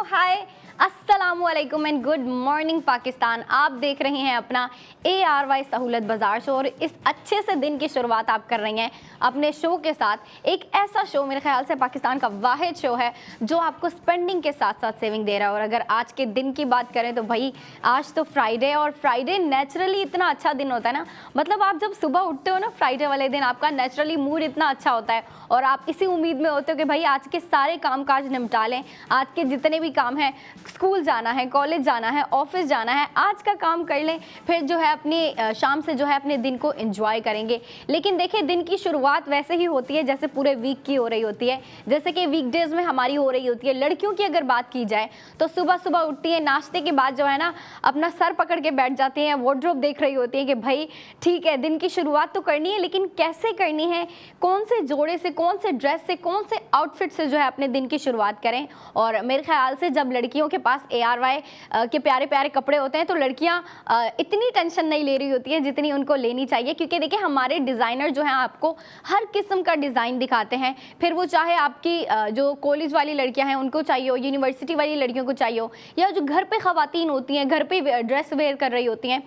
हाय, अस्सलामुअलैकुम and good morning Pakistan. आप देख रहे हैं अपना ARY सहूलत बाज़ार शो और इस अच्छे से दिन की शुरुआत आप कर रही हैं अपने शो के साथ। एक ऐसा शो मेरे ख्याल से पाकिस्तान का वाहिद शो है जो आपको स्पेंडिंग के साथ साथ सेविंग दे रहा है। और अगर आज के दिन की बात करें तो भाई आज तो फ्राइडे, और फ्राइडे नेचुरली इतना अच्छा दिन होता है ना, मतलब आप जब सुबह उठते हो ना फ्राइडे वाले दिन, आपका नेचुरली मूड इतना अच्छा होता है और आप इसी उम्मीद में होते हो कि भाई आज के सारे काम काज निपटा लें, आज के जितने भी काम हैं, स्कूल जाना है, कॉलेज जाना है, ऑफिस जाना है, आज का काम कर लें, फिर जो है अपनी शाम से जो है अपने दिन को एंजॉय करेंगे। लेकिन देखिए दिन की शुरुआत वैसे ही होती है जैसे पूरे वीक की हो रही होती है, जैसे कि वीकडेज में हमारी हो रही होती है। लड़कियों की अगर बात की जाए तो सुबह सुबह उठती है, नाश्ते के बाद जो है ना अपना सर पकड़ के बैठ जाती हैं, वार्डरोब देख रही होती है कि भाई ठीक है दिन की शुरुआत तो करनी है, लेकिन कैसे करनी है, कौन से जोड़े से, कौन से ड्रेस से, कौन से आउटफिट से जो है अपने दिन की शुरुआत करें। और मेरे ख्याल से जब लड़कियों के पास ARY के प्यारे प्यारे कपड़े होते हैं तो लड़कियां इतनी टेंशन नहीं ले रही होती है जितनी उनको लेनी चाहिए, क्योंकि देखिए हमारे डिज़ाइनर जो हैं आपको हर किस्म का डिज़ाइन दिखाते हैं। फिर वो चाहे आपकी जो कॉलेज वाली लड़कियां हैं उनको चाहिए हो, यूनिवर्सिटी वाली लड़कियों को चाहिए हो, या जो घर पे ख़वातीन होती हैं, घर पे ड्रेस वेयर कर रही होती हैं,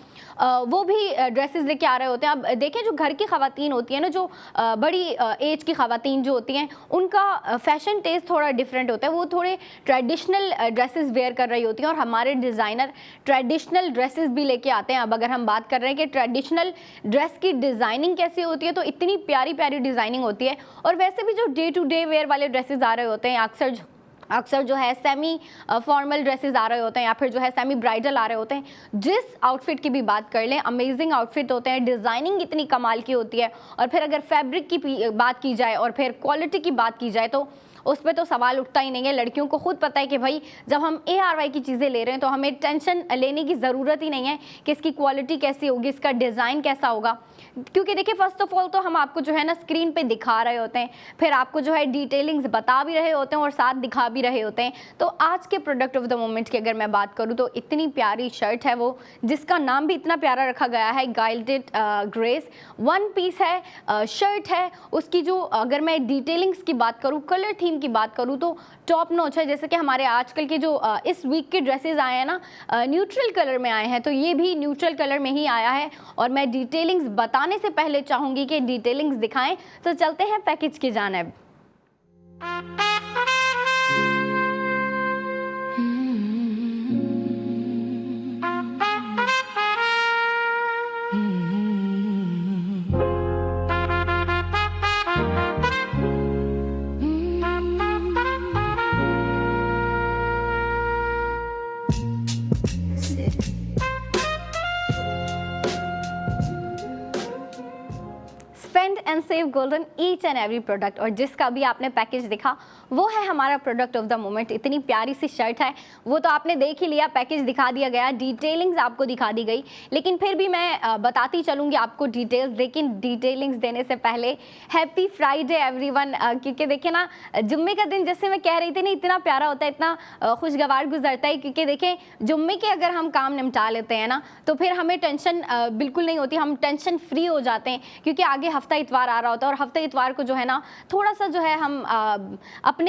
वो भी ड्रेसेस लेके आ रहे होते हैं। अब देखें जो घर की ख़वातीन होती हैं ना, जो बड़ी एज की ख़वातीन जो होती हैं, उनका फ़ैशन टेस्ट थोड़ा डिफरेंट होता है, वो थोड़े ट्रेडिशनल ड्रेसेस वेयर कर रही होती हैं और हमारे डिज़ाइनर ट्रेडिशनल ड्रेसेस भी लेके आते हैं। अब अगर हम बात कर रहे हैं कि ट्रेडिशनल ड्रेस की डिज़ाइनिंग कैसी होती है, तो इतनी प्यारी प्यारी डिज़ाइनिंग होती है। और वैसे भी जो डे टू डे वेयर वाले ड्रेसेस आ रहे होते हैं, अक्सर जो है सेमी फॉर्मल ड्रेसेस आ रहे होते हैं या फिर जो है सेमी ब्राइडल आ रहे होते हैं। जिस आउटफिट की भी बात कर लें, अमेजिंग आउटफिट होते हैं, डिज़ाइनिंग इतनी कमाल की होती है। और फिर अगर फैब्रिक की बात की जाए और फिर क्वालिटी की बात की जाए तो उस पर तो सवाल उठता ही नहीं है। लड़कियों को खुद पता है कि भाई जब हम ARY की चीज़ें ले रहे हैं तो हमें टेंशन लेने की ज़रूरत ही नहीं है कि इसकी क्वालिटी कैसी होगी, इसका डिज़ाइन कैसा होगा, क्योंकि देखिए फर्स्ट ऑफ ऑल तो हम आपको जो है ना स्क्रीन पे दिखा रहे होते हैं, फिर आपको जो है डिटेलिंग्स बता भी रहे होते हैं और साथ दिखा भी रहे होते हैं। तो आज के प्रोडक्ट ऑफ द मोमेंट की अगर मैं बात करूँ तो इतनी प्यारी शर्ट है वो, जिसका नाम भी इतना प्यारा रखा गया है, गाइल्डेड ग्रेस। वन पीस है, शर्ट है, उसकी जो अगर मैं डिटेलिंग्स की बात करूँ, कलर थीम की बात करूँ तो टॉप नॉच है। जैसे कि हमारे आजकल के जो इस वीक के ड्रेसेस आए हैं ना, न्यूट्रल कलर में आए हैं, तो ये भी न्यूट्रल कलर में ही आया है। और मैं डिटेलिंग्स बताने से पहले चाहूँगी कि डिटेलिंग्स दिखाएं, तो चलते हैं पैकेज की जानिब। Spend and save golden each and every product. और जिसका भी आपने पैकेज दिखा वो है हमारा प्रोडक्ट ऑफ द मोमेंट। इतनी प्यारी सी शर्ट है, वो तो आपने देख ही लिया, पैकेज दिखा दिया गया, डिटेलिंग्स आपको दिखा दी गई, लेकिन फिर भी मैं बताती चलूँगी आपको डिटेल्स। लेकिन डिटेलिंग्स देने से पहले हैप्पी फ्राइडे एवरीवन, क्योंकि देखिए ना जुम्मे का दिन जैसे मैं कह रही थी ना इतना प्यारा होता है, इतना खुशगवार गुजरता है, क्योंकि देखें जुम्मे के अगर हम काम निपटा लेते हैं ना तो फिर हमें टेंशन बिल्कुल नहीं होती, हम टेंशन फ्री हो जाते हैं, क्योंकि आगे हफ्ता इतवार आ रहा होता है और हफ्ता इतवार को जो है ना थोड़ा सा जो है हम अपने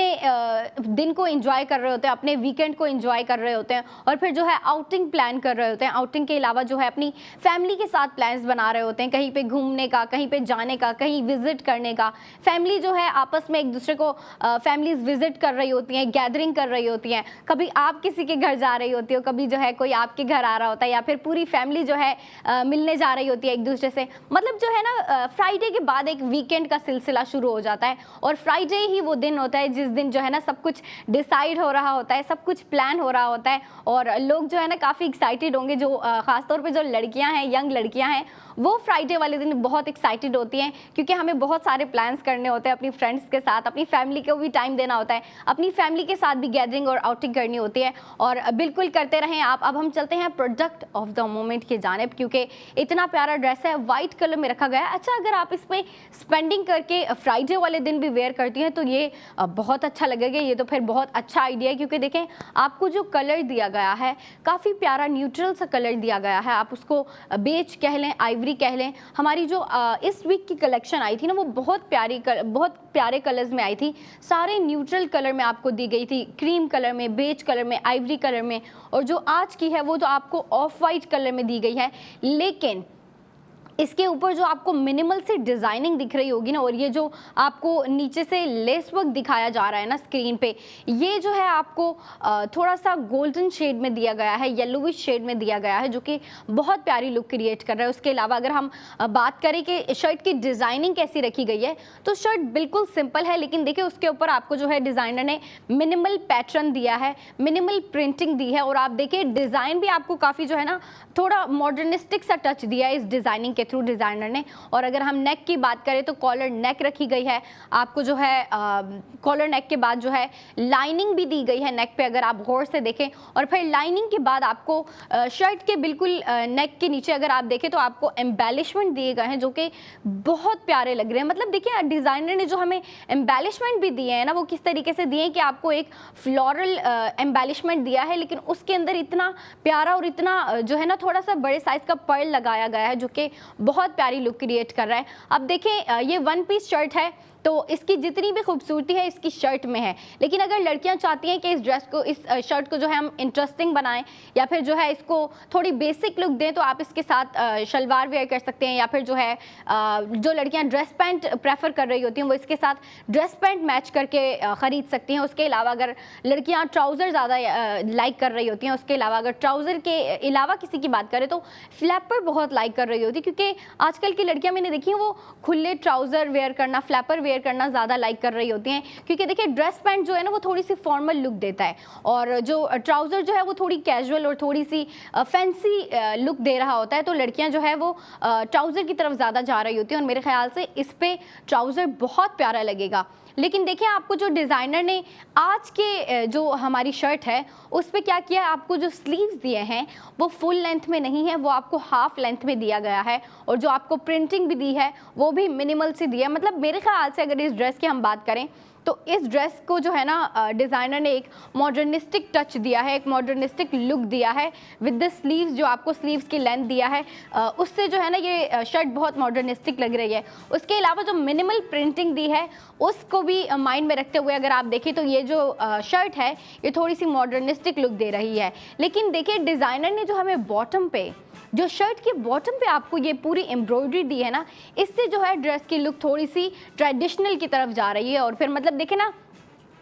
दिन को एंजॉय कर रहे होते हैं, अपने वीकेंड को एंजॉय कर रहे होते हैं, और फिर जो है आउटिंग प्लान कर रहे होते हैं। आउटिंग के अलावा जो है अपनी फैमिली के साथ प्लान्स बना रहे होते हैं, कहीं पे घूमने का, कहीं पे जाने का, कहीं विजिट करने का। फैमिली जो है आपस में एक दूसरे को फैमिलीज विजिट कर रही होती हैं, गैदरिंग कर रही होती हैं, कभी आप किसी के घर जा रही होती हो, कभी जो है कोई आपके घर आ रहा होता है, या फिर पूरी फैमिली जो है मिलने जा रही होती है एक दूसरे से। मतलब जो है ना फ्राइडे के बाद एक वीकेंड का सिलसिला शुरू हो जाता है, और फ्राइडे ही वो दिन होता है जिस दिन जो है ना सब कुछ डिसाइड हो रहा होता है, सब कुछ प्लान हो रहा होता है, और लोग जो है ना काफ़ी एक्साइटेड होंगे। जो ख़ासतौर पे जो लड़कियां हैं, यंग लड़कियां हैं, वो फ्राइडे वाले दिन बहुत एक्साइटेड होती हैं, क्योंकि हमें बहुत सारे प्लान्स करने होते हैं अपनी फ्रेंड्स के साथ, अपनी फैमिली को भी टाइम देना होता है, अपनी फैमिली के साथ भी गैदरिंग और आउटिंग करनी होती है। और बिल्कुल करते रहें आप। अब हम चलते हैं प्रोडक्ट ऑफ द मोमेंट की जानिब, क्योंकि इतना प्यारा ड्रेस है, वाइट कलर में रखा गया है। अच्छा, अगर आप इस पर स्पेंडिंग करके फ्राइडे वाले दिन भी वेयर करती हैं तो ये बहुत अच्छा लगेगा। ये तो फिर बहुत अच्छा आइडिया है, क्योंकि देखें आपको जो कलर दिया गया है काफ़ी प्यारा न्यूट्रल सा कलर दिया गया है। आप उसको बेज कह लें, आइवरी कह लें। हमारी जो इस वीक की कलेक्शन आई थी ना, वो बहुत प्यारे कलर्स में आई थी। सारे न्यूट्रल कलर में आपको दी गई थी, क्रीम कलर में, बेज कलर में, आइवरी कलर में, और जो आज की है वो तो आपको ऑफ वाइट कलर में दी गई है। लेकिन इसके ऊपर जो आपको मिनिमल से डिज़ाइनिंग दिख रही होगी ना, और ये जो आपको नीचे से लेस वर्क दिखाया जा रहा है ना स्क्रीन पे, ये जो है आपको थोड़ा सा गोल्डन शेड में दिया गया है, येलोविश शेड में दिया गया है, जो कि बहुत प्यारी लुक क्रिएट कर रहा है। उसके अलावा अगर हम बात करें कि शर्ट की डिज़ाइनिंग कैसी रखी गई है, तो शर्ट बिल्कुल सिंपल है, लेकिन देखिए उसके ऊपर आपको जो है डिज़ाइनर ने मिनिमल पैटर्न दिया है, मिनिमल प्रिंटिंग दी है, और आप देखिए डिज़ाइन भी आपको काफ़ी जो है ना थोड़ा मॉडर्निस्टिक सा टच दिया है इस डिज़ाइनिंग के थ्रू डिज़ाइनर ने। और अगर हम नेक की बात करें तो कॉलर नेक रखी गई है। आपको जो है कॉलर नेक के बाद जो है लाइनिंग भी दी गई है नेक पे, अगर आप गौर से देखें। और फिर लाइनिंग के बाद आपको शर्ट के बिल्कुल नेक के नीचे अगर आप देखें तो आपको एम्बेलिशमेंट दिए गए हैं, जो कि बहुत प्यारे लग रहे हैं। मतलब देखिए डिज़ाइनर ने जो हमें एम्बेलिशमेंट भी दिए हैं ना, वो किस तरीके से दिए हैं कि आपको एक फ्लोरल एम्बेलिशमेंट दिया है, लेकिन उसके अंदर इतना प्यारा और इतना जो है ना थोड़ा सा बड़े साइज़ का पर्ल लगाया गया है, जो कि बहुत प्यारी लुक क्रिएट कर रहा है। अब देखें ये वन पीस शर्ट है, तो इसकी जितनी भी खूबसूरती है इसकी शर्ट में है, लेकिन अगर लड़कियां चाहती हैं कि इस ड्रेस को, इस शर्ट को जो है हम इंटरेस्टिंग बनाएं, या फिर जो है इसको थोड़ी बेसिक लुक दें, तो आप इसके साथ शलवार वेयर कर सकते हैं, या फिर जो है जो लड़कियां ड्रेस पैंट प्रेफर कर रही होती हैं वो इसके साथ ड्रेस पैंट मैच करके ख़रीद सकती हैं। उसके अलावा अगर लड़कियाँ ट्राउज़र ज़्यादा लाइक कर रही होती हैं, उसके अलावा अगर ट्राउज़र के अलावा किसी की बात करें तो फ्लैपर बहुत लाइक कर रही होती है, क्योंकि आजकल की लड़कियाँ मैंने देखी हैं वो खुले ट्राउज़र वेयर करना, फ्लैपर वेयर करना ज़्यादा लाइक कर रही होती हैं, क्योंकि देखिए ड्रेस पैंट जो है ना वो थोड़ी सी फॉर्मल लुक देता है, और जो ट्राउज़र जो है वो थोड़ी कैजुअल और थोड़ी सी फैंसी लुक दे रहा होता है। तो लड़कियां जो है वो ट्राउज़र की तरफ ज़्यादा जा रही होती हैं, और मेरे ख्याल से इस पर ट्राउज़र बहुत प्यारा लगेगा। लेकिन देखिए आपको जो डिज़ाइनर ने आज के जो हमारी शर्ट है उस पर क्या किया है, आपको जो स्लीव्स दिए हैं वो फुल लेंथ में नहीं है, वो आपको हाफ लेंथ में दिया गया है, और जो आपको प्रिंटिंग भी दी है वो भी मिनिमल सी दी है। मतलब मेरे ख्याल से अगर इस ड्रेस की हम बात करें तो इस ड्रेस को जो है ना डिज़ाइनर ने एक मॉडर्निस्टिक टच दिया है, एक मॉडर्निस्टिक लुक दिया है विद द स्लीव्स। जो आपको स्लीव्स की लेंथ दिया है उससे जो है ना ये शर्ट बहुत मॉडर्निस्टिक लग रही है। उसके अलावा जो मिनिमल प्रिंटिंग दी है उसको भी माइंड में रखते हुए अगर आप देखें तो ये जो शर्ट है ये थोड़ी सी मॉडर्निस्टिक लुक दे रही है। लेकिन देखिए डिज़ाइनर ने जो हमें बॉटम पे, जो शर्ट के बॉटम पे आपको ये पूरी एम्ब्रॉयडरी दी है ना, इससे जो है ड्रेस की लुक थोड़ी सी ट्रेडिशनल की तरफ जा रही है। और फिर मतलब देखें ना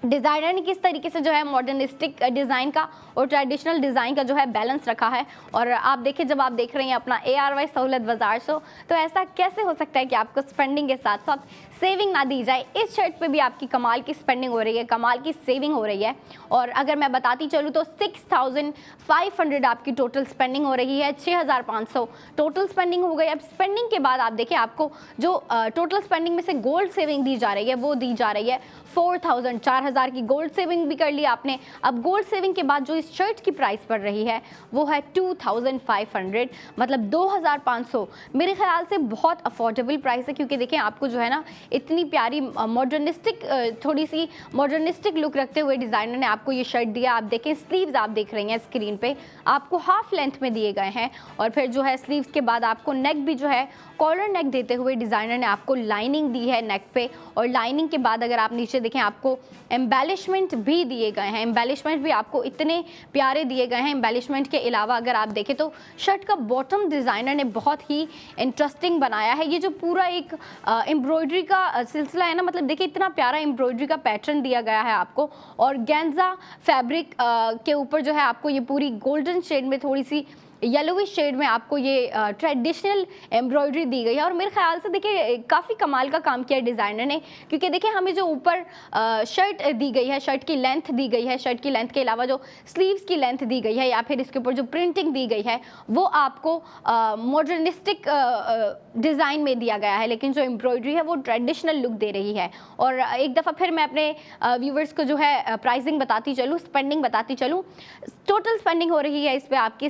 डिज़ाइनर ने किस तरीके से जो है मॉडर्निस्टिक डिज़ाइन का और ट्रेडिशनल डिज़ाइन का जो है बैलेंस रखा है। और आप देखिए जब आप देख रहे हैं अपना ARY सहूलत बाज़ार शो, तो ऐसा कैसे हो सकता है कि आपको स्पेंडिंग के साथ साथ सेविंग ना दी जाए। इस शर्ट पे भी आपकी कमाल की स्पेंडिंग हो रही है, कमाल की सेविंग हो रही है। और अगर मैं बताती चलूँ तो 6500 आपकी टोटल स्पेंडिंग हो रही है, 6500 टोटल स्पेंडिंग हो गई। अब स्पेंडिंग के बाद आप देखें आपको जो टोटल स्पेंडिंग में से गोल्ड सेविंग दी जा रही है वो दी जा रही है 4000 की गोल्ड सेविंग भी कर ली आपने। अब गोल्ड सेविंग के बाद जो इस शर्ट की प्राइस पड़ रही है वो है 2500, मतलब 2500। मेरे ख्याल से बहुत अफोर्डेबल प्राइस है, क्योंकि देखें आपको जो है ना इतनी प्यारी मॉडर्निस्टिक, थोड़ी सी मॉडर्निस्टिक लुक रखते हुए डिज़ाइनर ने आपको ये शर्ट दिया। आप देखें स्लीव्स आप देख रही हैं स्क्रीन पे, आपको हाफ लेंथ में दिए गए हैं, और फिर जो है स्लीव्स के बाद आपको नेक भी जो है कॉलर नेक देते हुए डिज़ाइनर ने आपको लाइनिंग दी है नेक पे। और लाइनिंग के बाद अगर आप नीचे देखें आपको एम्बेलिशमेंट भी दिए गए हैं, एम्बेलिशमेंट भी आपको इतने प्यारे दिए गए हैं। एम्बेलिशमेंट के अलावा अगर आप देखें तो शर्ट का बॉटम डिज़ाइनर ने बहुत ही इंटरेस्टिंग बनाया है। ये जो पूरा एक एम्ब्रॉयडरी का सिलसिला है ना, मतलब देखिए इतना प्यारा एम्ब्रॉयडरी का पैटर्न दिया गया है आपको, और गेंजा फैब्रिक के ऊपर जो है आपको ये पूरी गोल्डन शेड में, थोड़ी सी येलोविश शेड में आपको ये ट्रेडिशनल एम्ब्रॉयडरी दी गई है। और मेरे ख्याल से देखिए काफ़ी कमाल का काम किया है डिज़ाइनर ने, क्योंकि देखिए हमें जो ऊपर शर्ट दी गई है, शर्ट की लेंथ दी गई है, शर्ट की लेंथ के अलावा जो स्लीव्स की लेंथ दी गई है या फिर इसके ऊपर जो प्रिंटिंग दी गई है वो आपको मॉडर्निस्टिक डिज़ाइन में दिया गया है, लेकिन जो एम्ब्रॉयडरी है वो ट्रेडिशनल लुक दे रही है। और एक दफ़ा फिर मैं अपने व्यूवर्स को जो है प्राइसिंग बताती चलूँ, स्पेंडिंग बताती चलूँ। टोटल स्पेंडिंग हो रही है इस पर आपकी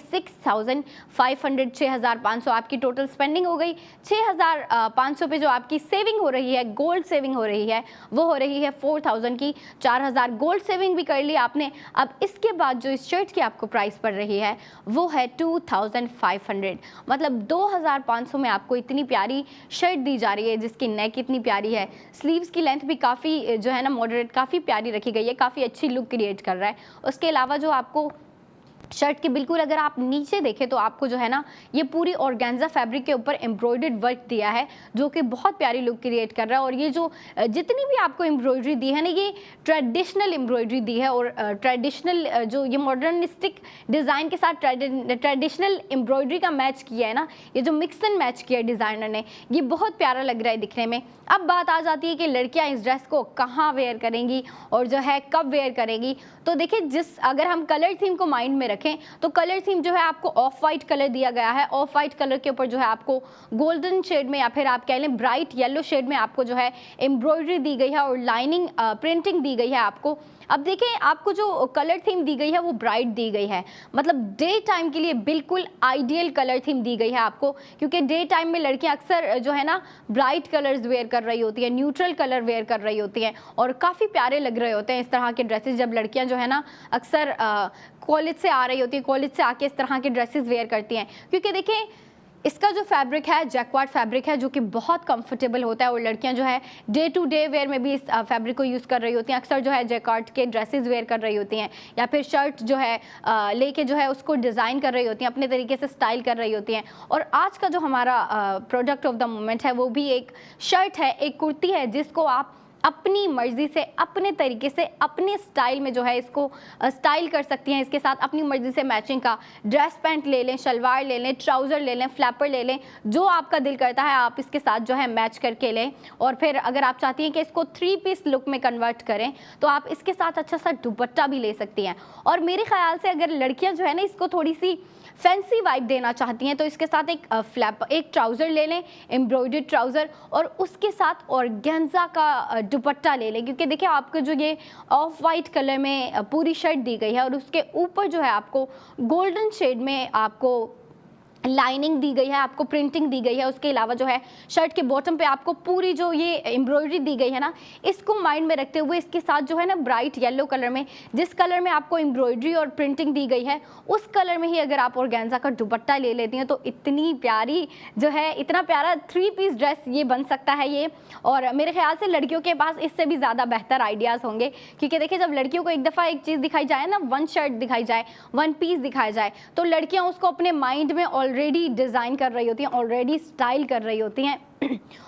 6,500 6,500 आपकी टोटल स्पेंडिंग हो गई। 6,500 पे जो आपकी सेविंग हो रही है, गोल्ड सेविंग हो रही है, वो हो रही है 4,000 की। 4,000 गोल्ड सेविंग भी कर ली आपने। अब इसके बाद जो इस शर्ट की आपको प्राइस पड़ रही है वो है 2,500, मतलब 2,500 में आपको इतनी प्यारी शर्ट दी जा रही है जिसकी नेक इतनी प्यारी है, स्लीव्स की लेंथ भी काफ़ी जो है ना मॉडरेट, काफ़ी प्यारी रखी गई है, काफ़ी अच्छी लुक क्रिएट कर रहा है। उसके अलावा जो आपको शर्ट के बिल्कुल अगर आप नीचे देखें तो आपको जो है ना ये पूरी ऑर्गेन्जा फैब्रिक के ऊपर एम्ब्रॉयडर्ड वर्क दिया है जो कि बहुत प्यारी लुक क्रिएट कर रहा है। और ये जो जितनी भी आपको एम्ब्रॉयडरी दी है ना, ये ट्रेडिशनल एम्ब्रॉयडरी दी है और ट्रेडिशनल जो ये मॉडर्निस्टिक डिज़ाइन के साथ ट्रेडिशनल एम्ब्रॉयडरी का मैच किया है ना, ये जो मिक्स एंड मैच किया है डिज़ाइनर ने, ये बहुत प्यारा लग रहा है दिखने में। अब बात आ जाती है कि लड़कियाँ इस ड्रेस को कहाँ वेयर करेंगी और जो है कब वेयर करेंगी। तो देखिए, अगर हम कलर थीम को माइंड में रखें तो कलर थीम जो है आपको ऑफ वाइट कलर दिया गया है। ऑफ वाइट कलर के ऊपर जो है आपको गोल्डन शेड में या फिर आप कह लें ब्राइट येलो शेड में आपको जो है एम्ब्रॉयडरी दी गई है और लाइनिंग प्रिंटिंग दी गई है आपको। अब देखें, आपको जो कलर थीम दी गई है वो ब्राइट दी गई है, मतलब डे टाइम के लिए बिल्कुल आइडियल कलर थीम दी गई है आपको, क्योंकि डे टाइम में लड़कियां अक्सर जो है ना ब्राइट कलर्स वेयर कर रही होती है, न्यूट्रल कलर वेयर कर रही होती हैं और काफ़ी प्यारे लग रहे होते हैं इस तरह के ड्रेसेस जब लड़कियां जो है ना अक्सर कॉलेज से आ रही होती है, कॉलेज से आके इस तरह के ड्रेसेस वेयर करती हैं। क्योंकि देखें, इसका जो फैब्रिक है जैक्वार्ड फैब्रिक है जो कि बहुत कंफर्टेबल होता है और लड़कियां जो है डे टू डे वेयर में भी इस फैब्रिक को यूज़ कर रही होती हैं। अक्सर जो है जैक्वार्ड के ड्रेसेस वेयर कर रही होती हैं या फिर शर्ट जो है लेके जो है उसको डिज़ाइन कर रही होती हैं, अपने तरीके से स्टाइल कर रही होती हैं। और आज का जो हमारा प्रोडक्ट ऑफ द मोमेंट है वो भी एक शर्ट है, एक कुर्ती है जिसको आप अपनी मर्जी से, अपने तरीके से, अपने स्टाइल में जो है इसको स्टाइल कर सकती हैं। इसके साथ अपनी मर्जी से मैचिंग का ड्रेस पैंट ले लें, शलवार ले लें, ट्राउज़र ले लें, फ्लैपर ले लें, जो आपका दिल करता है आप इसके साथ जो है मैच करके लें। और फिर अगर आप चाहती हैं कि इसको 3 पीस लुक में कन्वर्ट करें तो आप इसके साथ अच्छा सा दुपट्टा भी ले सकती हैं। और मेरे ख्याल से अगर लड़कियाँ जो है ना इसको थोड़ी सी फैंसी वाइब देना चाहती हैं तो इसके साथ एक ट्राउज़र ले लें, एम्ब्रॉयडर्ड ट्राउज़र, और उसके साथ ऑर्गेन्जा का दुपट्टा ले लें। क्योंकि देखिए, आपको जो ये ऑफ वाइट कलर में पूरी शर्ट दी गई है और उसके ऊपर जो है आपको गोल्डन शेड में आपको लाइनिंग दी गई है, आपको प्रिंटिंग दी गई है। उसके अलावा जो है शर्ट के बॉटम पे आपको पूरी जो ये एम्ब्रॉयडरी दी गई है ना, इसको माइंड में रखते हुए इसके साथ जो है ना ब्राइट येलो कलर में, जिस कलर में आपको एम्ब्रॉयडरी और प्रिंटिंग दी गई है उस कलर में ही अगर आप ऑर्गेन्जा का दुपट्टा ले लेती हैं तो इतनी प्यारी जो है, इतना प्यारा 3 पीस ड्रेस ये बन सकता है ये। और मेरे ख्याल से लड़कियों के पास इससे भी ज़्यादा बेहतर आइडियाज़ होंगे, क्योंकि देखिए जब लड़कियों को एक दफ़ा एक चीज़ दिखाई जाए ना, वन शर्ट दिखाई जाए, वन पीस दिखाया जाए, तो लड़कियाँ उसको अपने माइंड में ऑलरेडी डिज़ाइन कर रही होती हैं, ऑलरेडी स्टाइल कर रही होती हैं।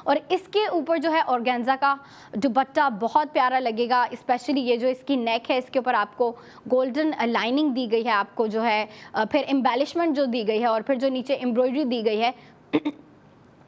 और इसके ऊपर जो है ऑर्गेन्जा का दुपट्टा बहुत प्यारा लगेगा, स्पेशली ये जो इसकी नेक है इसके ऊपर आपको गोल्डन लाइनिंग दी गई है, आपको जो है फिर एम्बेलिशमेंट जो दी गई है और फिर जो नीचे एम्ब्रॉयडरी दी गई है।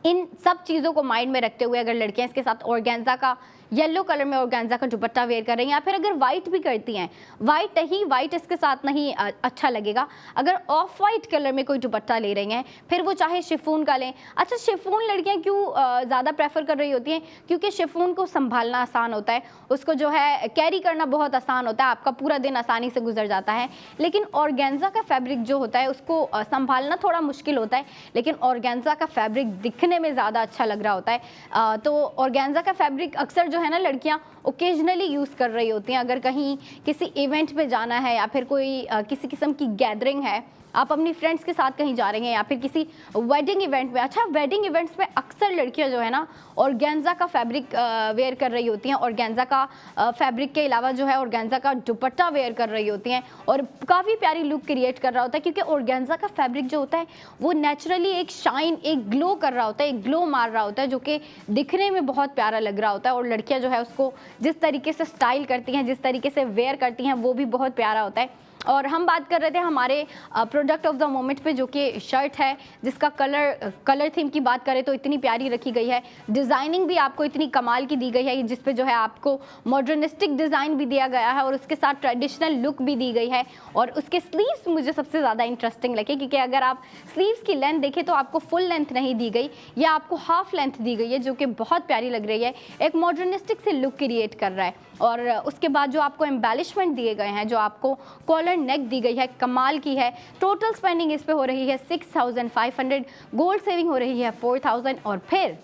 इन सब चीज़ों को माइंड में रखते हुए अगर लड़कियां इसके साथ ऑर्गेन्जा का येलो कलर में ऑर्गेन्जा का दुपट्टा वेयर कर रही हैं या फिर अगर वाइट भी करती हैं, वाइट इसके साथ नहीं अच्छा लगेगा। अगर ऑफ वाइट कलर में कोई दुपट्टा ले रही हैं, फिर वो चाहे शिफॉन का लें। अच्छा, शिफॉन लड़कियां क्यों ज़्यादा प्रेफर कर रही होती हैं? क्योंकि शिफॉन को संभालना आसान होता है, उसको जो है कैरी करना बहुत आसान होता है, आपका पूरा दिन आसानी से गुजर जाता है। लेकिन ऑर्गेन्जा का फैब्रिक जो होता है उसको संभालना थोड़ा मुश्किल होता है, लेकिन ऑर्गेन्जा का फैब्रिक दिखने में ज़्यादा अच्छा लग रहा होता है। तो ऑर्गेन्जा का फैब्रिक अक्सर जो है ना लड़कियां ओकेजनली यूज़ कर रही होती हैं। अगर कहीं किसी इवेंट पे जाना है या फिर कोई किसी किस्म की गैदरिंग है, आप अपनी फ्रेंड्स के साथ कहीं जा रही हैं या फिर किसी वेडिंग इवेंट में। अच्छा, वेडिंग इवेंट्स में अक्सर लड़कियां जो है ना ऑर्गेन्जा का फैब्रिक वेयर कर रही होती हैं, ऑर्गेन्जा का फैब्रिक के अलावा जो है ऑर्गेन्जा का दुपट्टा वेयर कर रही होती हैं और काफ़ी प्यारी लुक क्रिएट कर रहा होता है। क्योंकि ऑर्गेन्जा का फैब्रिक जो होता है वो नेचुरली एक शाइन, एक ग्लो कर रहा होता है, एक ग्लो मार रहा होता है जो कि दिखने में बहुत प्यारा लग रहा होता है। और लड़कियाँ जो है उसको जिस तरीके से स्टाइल करती हैं, जिस तरीके से वेयर करती हैं, वो भी बहुत प्यारा होता है। और हम बात कर रहे थे हमारे प्रोडक्ट ऑफ द मोमेंट पे, जो कि शर्ट है जिसका कलर थीम की बात करें तो इतनी प्यारी रखी गई है, डिज़ाइनिंग भी आपको इतनी कमाल की दी गई है जिस पे जो है आपको मॉडर्निस्टिक डिज़ाइन भी दिया गया है और उसके साथ ट्रेडिशनल लुक भी दी गई है। और उसके स्लीव्स मुझे सबसे ज़्यादा इंटरेस्टिंग लगे, क्योंकि अगर आप स्लीव्स की लेंथ देखें तो आपको फुल लेंथ नहीं दी गई, या आपको हाफ लेंथ दी गई है, जो कि बहुत प्यारी लग रही है, एक मॉडर्निस्टिक से लुक क्रिएट कर रहा है। और उसके बाद जो आपको एम्बेलिशमेंट दिए गए हैं, जो आपको कॉलर नेक दी गई है, कमाल की है। टोटल स्पेंडिंग इस पे हो रही है 6500, गोल्ड सेविंग हो रही है 4000 और फिर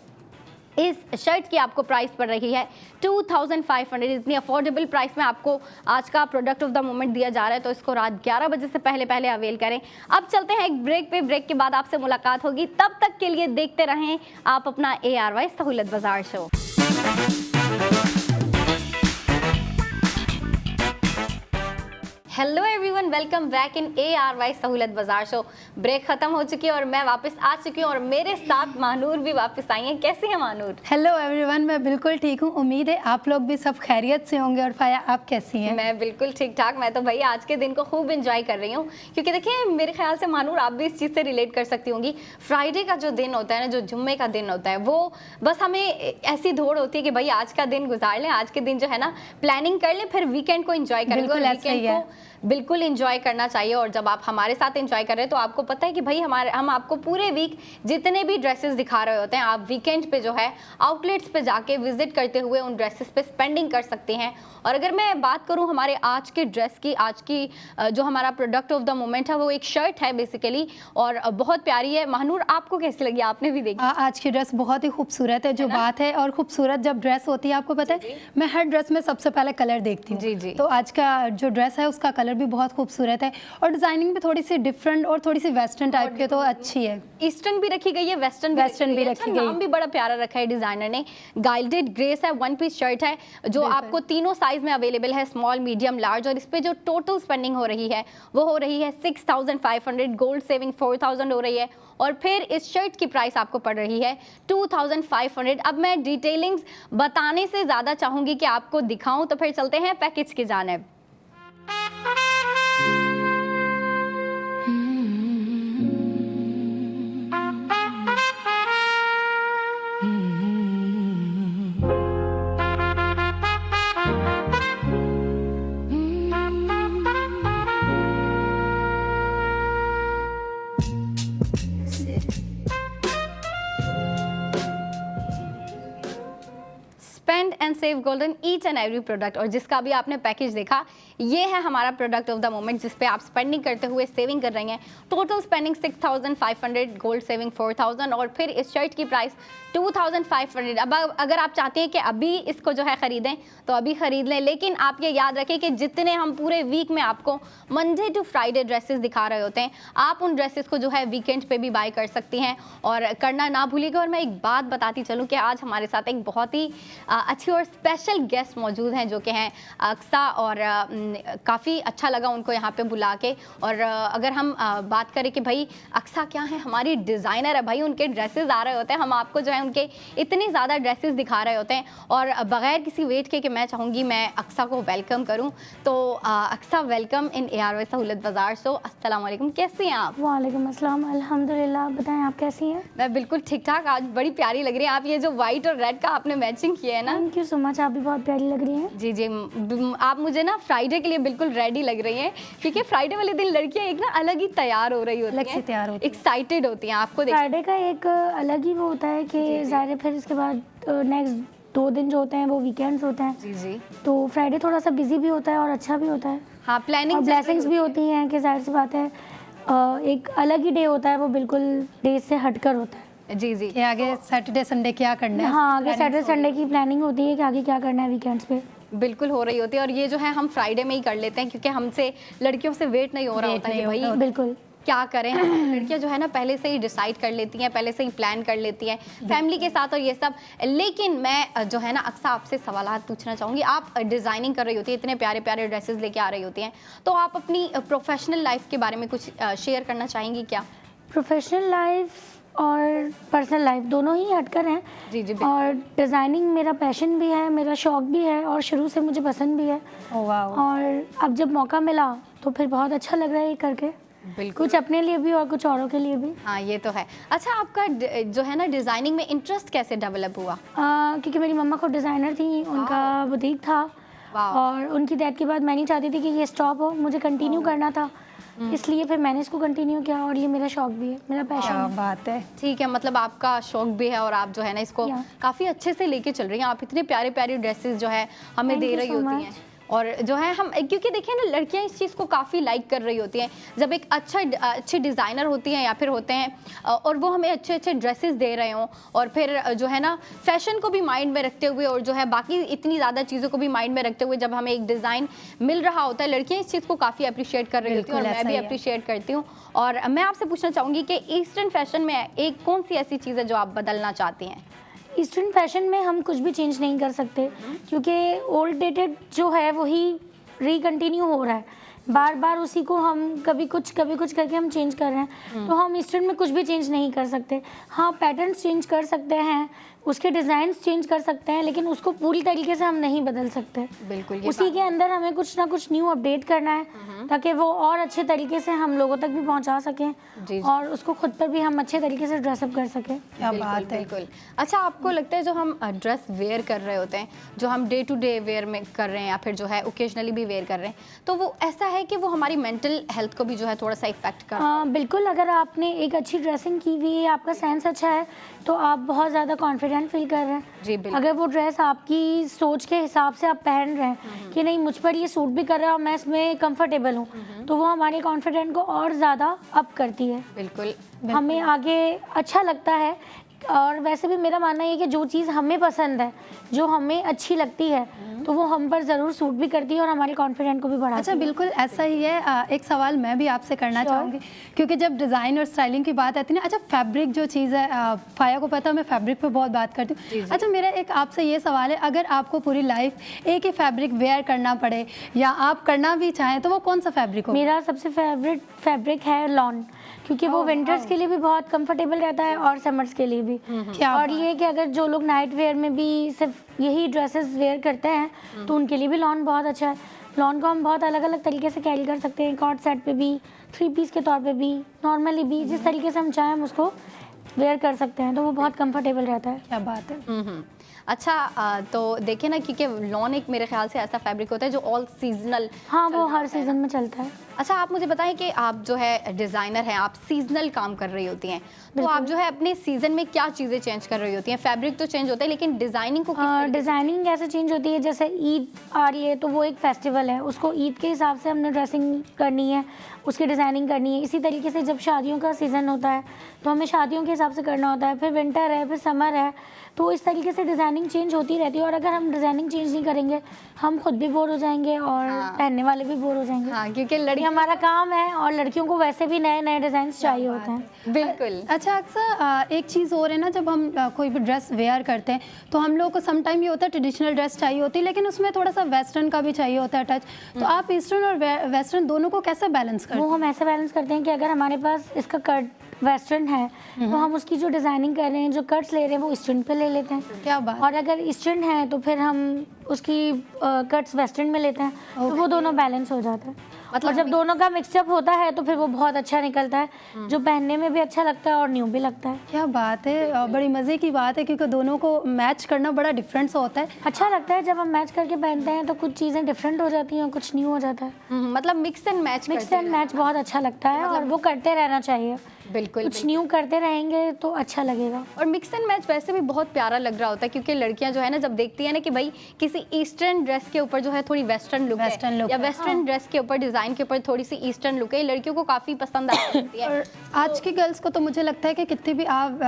इस शर्ट की आपको प्राइस पड़ रही है 2500। इतनी अफोर्डेबल प्राइस में आपको आज का प्रोडक्ट ऑफ द मोमेंट दिया जा रहा है, तो इसको रात 11 बजे से पहले पहले अवेल करें। अब चलते हैं एक ब्रेक पे, ब्रेक के बाद आपसे मुलाकात होगी। तब तक के लिए देखते रहें आप अपना ARY सहूलत बाजार show. Hello everyone, welcome back in ARY सहूलत बाजार शो। ब्रेक खत्म हो चुकी है और मैं वापस आ चुकी हूँ और मेरे साथ मानूर भी वापस आई हैं। कैसी है मानूर? हेलो एवरीवन, मैं बिल्कुल ठीक हूँ। उम्मीद है आप लोग भी सब खैरियत से होंगे। और फाया, आप कैसी हैं? मैं बिल्कुल ठीक ठाक। मैं तो भाई आज के दिन को खूब एंजॉय कर रही हूँ, क्योंकि देखिए मेरे ख्याल से मानूर आप भी इस चीज़ से रिलेट कर सकती होंगी। फ्राइडे का जो दिन होता है ना, जो जुम्मे का दिन होता है, वो बस हमें ऐसी दौड़ होती है कि भाई आज का दिन गुजार लें, आज के दिन जो है ना प्लानिंग कर लें, फिर वीकेंड को एंजॉय करेंगे। और वीकेंड को बिल्कुल एंजॉय करना चाहिए। और जब आप हमारे साथ एंजॉय कर रहे हैं तो आपको पता है कि भाई हम आपको पूरे वीक जितने भी ड्रेसेस दिखा रहे होते हैं, आप वीकेंड पे जो है आउटलेट्स पे जाके विजिट करते हुए उन ड्रेसेस पे स्पेंडिंग कर सकते हैं। और अगर मैं बात करूं हमारे आज के ड्रेस की, आज की जो हमारा प्रोडक्ट ऑफ द मोमेंट है वो एक शर्ट है बेसिकली, और बहुत प्यारी है। महानूर, आपको कैसी लगी? आपने भी देखी? आज की ड्रेस बहुत ही खूबसूरत है। जो बात है, और खूबसूरत जब ड्रेस होती है, आपको पता है मैं हर ड्रेस में सबसे पहले कलर देखती हूँ। जी जी। तो आज का जो ड्रेस है उसका कलर भी बहुत खूबसूरत है और डिजाइनिंग भी थोड़ी सी डिफरेंट और थोड़ी सी वेस्टर्न टाइप की, तो अच्छी है। ईस्टर्न भी रखी गई है, वेस्टर्न भी रखी गई है। नाम भी बड़ा प्यारा रखा है डिजाइनर ने। गाइडेड ग्रेस है, वन पीस शर्ट है जो आपको तीनों साइज में अवेलेबल है, स्मॉल, मीडियम, लार्ज। और इस पे जो टोटल स्पेंडिंग हो रही है वो हो रही है 6500, गोल्ड सेविंग 4000 हो रही है। और फिर इस शर्ट की प्राइस आपको पड़ रही है 2500। अब मैं डिटेलिंग्स बताने से ज़्यादा चाहूँगी कि आपको दिखाऊं, तो फिर चलते हैं पैकेज की जानिब। Spend and save golden each and every product. और जिसका भी आपने पैकेज देखा, ये है हमारा प्रोडक्ट ऑफ द मोमेंट, जिस पे आप स्पेंडिंग करते हुए सेविंग कर रही हैं। टोटल स्पेंडिंग 6500, गोल्ड सेविंग 4000 और फिर इस शर्ट की प्राइस 2500। अब अगर आप चाहते हैं कि अभी इसको जो है ख़रीदें तो अभी ख़रीद लें, लेकिन आप ये याद रखें कि जितने हम पूरे वीक में आपको मंडे टू फ्राइडे ड्रेसेस दिखा रहे होते हैं, आप उन ड्रेसेस को जो है वीकेंड पे भी बाय कर सकती हैं और करना ना भूलिएगा। और मैं एक बात बताती चलूँ कि आज हमारे साथ एक बहुत ही अच्छी और स्पेशल गेस्ट मौजूद हैं, जो कि हैं अक्सा, और काफ़ी अच्छा लगा उनको यहाँ पे बुला के। और अगर हम बात करें कि भाई अक्सा क्या है, हमारी डिज़ाइनर है भाई। उनके ड्रेसेस आ रहे होते हैं, हम आपको जो है उनके इतने ज़्यादा ड्रेसेस दिखा रहे होते हैं। और बगैर किसी वेट के कि मैं चाहूँगी मैं अक्सा को वेलकम करूँ, तो अक्सा, वेलकम इन ARY सहूलत बाजार शो। अस्सलाम वालेकुम, कैसी हैं आप? वालेकुम अस्सलाम, अल्हम्दुलिल्लाह। बताएं आप कैसी हैं? मैं बिल्कुल ठीक ठाक। आज बड़ी प्यारी लग रही है आप। ये जो वाइट और रेड का आपने मैचिंग किया है ना, थैंक यू सो मच, आप भी बहुत प्यारी लग रही हैं। जी जी। आप मुझे ना फ्राइडे के लिए बिल्कुल रेडी लग रही हैं, क्योंकि फ्राइडे वाले दिन लड़कियां एक ना अलग ही तैयार हो रही होती हैं, अलग से तैयार होती हैं, एक्साइटेड होती हैं। आपको फ्राइडे का एक अलग ही वो होता है कि ज़ाहिर, फिर इसके बाद नेक्स्ट 2 दिन जो होते हैं वो वीकेंड्स होते हैं। जी जी। तो फ्राइडे थोड़ा सा बिजी भी होता है और अच्छा भी होता है। हाँ, प्लानिंग और ब्लेसिंग्स भी होती हैं कि जाहिर सी बात है एक अलग ही डे होता है, वो बिल्कुल डे से हटकर होता है। जी जी। कि आगे सैटरडे संडे क्या करना है। हाँ, आगे सैटरडे संडे की प्लानिंग होती है कि आगे क्या करना है वीकेंड्स पे। बिल्कुल हो रही होती है। और ये जो है हम फ्राइडे में ही कर लेते हैं, क्योंकि हमसे लड़कियों से वेट नहीं हो रहा होता कि भाई बिल्कुल क्या करें। लड़कियां जो है ना पहले से ही डिसाइड कर लेती हैं, पहले से ही प्लान कर लेती हैं फैमिली के साथ और ये सब। लेकिन मैं जो है ना अक्सर आपसे सवालात पूछना चाहूँगी। आप डिज़ाइनिंग कर रही होती है, इतने प्यारे प्यारे ड्रेसेस लेके आ रही होती हैं, तो आप अपनी प्रोफेशनल लाइफ के बारे में कुछ शेयर करना चाहेंगी क्या? प्रोफेशनल लाइफ और पर्सनल लाइफ दोनों ही हटकर हैं। जी जी। और डिज़ाइनिंग मेरा पैशन भी है, मेरा शौक भी है और शुरू से मुझे पसंद भी है। और अब जब मौका मिला तो फिर बहुत अच्छा लग रहा है ये करके, बिल्कुल, कुछ अपने लिए भी और कुछ औरों के लिए भी। हाँ, ये तो है। अच्छा, आपका जो है ना डिज़ाइनिंग में इंटरेस्ट कैसे डेवलप हुआ? क्योंकि मेरी मम्मा को डिज़ाइनर थी, उनका बुटीक था और उनकी डेथ के बाद मैं नहीं चाहती थी कि ये स्टॉप हो, मुझे कंटिन्यू करना था। इसलिए फिर मैंने इसको कंटिन्यू किया और ये मेरा शौक भी है, मेरा पैशन क्या है। बात है। ठीक है, मतलब आपका शौक भी है और आप जो है ना इसको Yeah. काफ़ी अच्छे से लेके चल रही हैं। आप इतने प्यारे प्यारे ड्रेसेस जो है हमें Thank दे you रही so होती much. हैं और जो है हम, क्योंकि देखिए ना लड़कियां इस चीज़ को काफ़ी लाइक कर रही होती हैं जब एक अच्छी डिज़ाइनर होती हैं या फिर होते हैं और वो हमें अच्छे अच्छे ड्रेसेस दे रहे हों और फिर जो है ना फैशन को भी माइंड में रखते हुए और जो है बाकी इतनी ज़्यादा चीज़ों को भी माइंड में रखते हुए जब हमें एक डिज़ाइन मिल रहा होता है, लड़कियां इस चीज़ को काफ़ी अप्रिशिएट कर रही होती हैं और बिल्कुल मैं भी ऐसा ही है। अप्रिशिएट करती हूँ। और मैं आपसे पूछना चाहूँगी कि ईस्टर्न फैशन में एक कौन सी ऐसी चीज़ है जो आप बदलना चाहती हैं? ईस्टर्न फैशन में हम कुछ भी चेंज नहीं कर सकते क्योंकि ओल्ड डेटेड जो है वही रिकंटिन्यू हो रहा है, बार बार उसी को हम कभी कुछ करके हम चेंज कर रहे हैं। तो हम ईस्टर्न में कुछ भी चेंज नहीं कर सकते। हाँ, पैटर्न्स चेंज कर सकते हैं, उसके डिज़ाइंस चेंज कर सकते हैं, लेकिन उसको पूरी तरीके से हम नहीं बदल सकते। बिल्कुल, ये उसी के अंदर हमें कुछ ना कुछ न्यू अपडेट करना है ताकि वो और अच्छे तरीके से हम लोगों तक भी पहुंचा सकें जी। और उसको खुद पर भी हम अच्छे तरीके से ड्रेसअप कर सकें। क्या बिल्कुल, बात है। बिल्कुल। अच्छा, आपको लगता है जो हम ड्रेस वेयर कर रहे होते हैं, जो हम डे टू डे वेयर में कर रहे हैं या फिर जो है ओकेजनली भी वेयर कर रहे हैं, तो वो ऐसा है कि वो हमारी मेंटल हेल्थ को भी जो है थोड़ा सा इफेक्ट कर बिल्कुल, अगर आपने एक अच्छी ड्रेसिंग की हुई है, आपका सेंस अच्छा है, तो आप बहुत ज़्यादा कॉन्फिडेंट फील कर रहे हैं। जी, बिल्कुल। अगर वो ड्रेस आपकी सोच के हिसाब से आप पहन रहे हैं कि नहीं मुझ पर ये सूट भी कर रहा है और मैं इसमें कंफर्टेबल हूँ, तो वो हमारे कॉन्फिडेंट को और ज़्यादा अप करती है, बिल्कुल। हमें आगे अच्छा लगता है। और वैसे भी मेरा मानना ये है कि जो चीज़ हमें पसंद है, जो हमें अच्छी लगती है, तो वो हम पर ज़रूर सूट भी करती है और हमारे कॉन्फिडेंट को भी बढ़ाती अच्छा, है। बिल्कुल ऐसा ही है। एक सवाल मैं भी आपसे करना Sure. चाहूँगी, क्योंकि जब डिज़ाइन और स्टाइलिंग की बात आती है ना, अच्छा फैब्रिक जो चीज़ है, फाया को पता है मैं फैब्रिक पे बहुत बात करती जी, हूँ। जी। अच्छा, मेरा एक आपसे ये सवाल है, अगर आपको पूरी लाइफ एक ही फैब्रिक वेयर करना पड़े या आप करना भी चाहें, तो वो कौन सा फैब्रिक होगा? मेरा सबसे फेवरेट फैब्रिक है लॉन, क्योंकि वो विंटर्स के लिए भी बहुत कंफर्टेबल रहता है और समर्स के लिए भी। क्या और ये कि अगर जो लोग नाइट वेयर में भी सिर्फ यही ड्रेसेस वेयर करते हैं तो उनके लिए भी लॉन बहुत अच्छा है। लॉन को हम बहुत अलग अलग तरीके से कैरी कर सकते हैं, कॉर्ड सेट पे भी, 3 पीस के तौर पे भी, नॉर्मली भी, जिस तरीके से हम चाहें हम उसको वेयर कर सकते हैं, तो वो बहुत कंफर्टेबल रहता है। क्या बात है। अच्छा, तो देखिए ना, क्योंकि लॉन एक मेरे ख्याल से ऐसा फैब्रिक होता है जो ऑल सीजनल। हाँ, वो हर सीज़न में चलता है। अच्छा, आप मुझे बताएं कि आप जो है डिज़ाइनर हैं, आप सीजनल काम कर रही होती हैं, तो आप जो है अपने सीजन में क्या चीज़ें चेंज कर रही होती हैं? फैब्रिक तो चेंज होता है, लेकिन डिज़ाइनिंग को किस तरीके से? डिज़ाइनिंग ऐसे चेंज होती है, जैसे ईद आ रही है तो वो एक फेस्टिवल है, उसको ईद के हिसाब से हमने ड्रेसिंग करनी है, उसकी डिज़ाइनिंग करनी है। इसी तरीके से जब शादियों का सीज़न होता है तो हमें शादियों के हिसाब से करना होता है। फिर विंटर है, फिर समर है, तो इस तरीके से डिज़ाइनिंग चेंज होती रहती है। और अगर हम डिज़ाइनिंग चेंज नहीं करेंगे, हम खुद भी बोर हो जाएंगे और पहनने वाले भी बोर हो जाएंगे। हाँ, क्योंकि ये लड़की हमारा काम है और लड़कियों को वैसे भी नए नए डिज़ाइन चाहिए होते हैं। बिल्कुल। अच्छा अक्सर एक चीज़ और है ना, जब हम कोई भी ड्रेस वेयर करते हैं तो हम लोग को सम टाइम ये होता है ट्रेडिशनल ड्रेस चाहिए होती है, लेकिन उसमें थोड़ा सा वेस्टर्न का भी चाहिए होता है टच। तो आप ईस्टर्न और वेस्टर्न दोनों को कैसे बैलेंस करते वो हम ऐसे बैलेंस करते हैं कि अगर हमारे पास इसका कट वेस्टर्न है तो हम उसकी जो डिज़ाइनिंग कर रहे हैं, जो कट्स ले रहे हैं, वो ईस्टर्न पे ले लेते हैं। क्या बात। और अगर ईस्टर्न है तो फिर हम उसकी कट्स वेस्टर्न में लेते हैं, तो वो दोनों बैलेंस हो जाता है। मतलब और जब दोनों का मिक्सअप होता है तो फिर वो बहुत अच्छा निकलता है, जो पहनने में भी अच्छा लगता है और न्यू भी लगता है। क्या बात है। बड़ी मज़े की बात है, क्योंकि दोनों को मैच करना बड़ा डिफरेंट सा होता है। अच्छा लगता है जब हम मैच करके पहनते हैं तो कुछ चीज़ें डिफरेंट हो जाती हैं और कुछ न्यू हो जाता है। मतलब mix and match mix and match बहुत अच्छा लगता है और वो करते रहना चाहिए। बिल्कुल। कुछ न्यू करते रहेंगे तो अच्छा लगेगा। और मिक्स एंड मैच वैसे भी बहुत प्यारा लग रहा होता है, क्योंकि लड़कियां जो है ना जब देखती है ना कि भाई किसी ईस्टर्न ड्रेस के ऊपर जो है थोड़ी वेस्टर्न लुक Western है look या है। वेस्टर्न ड्रेस के ऊपर डिज़ाइन के ऊपर थोड़ी सी ईस्टर्न लुक है, लड़कियों को काफ़ी पसंद आती है। और आज की गर्ल्स को तो मुझे लगता है कि कितनी भी आप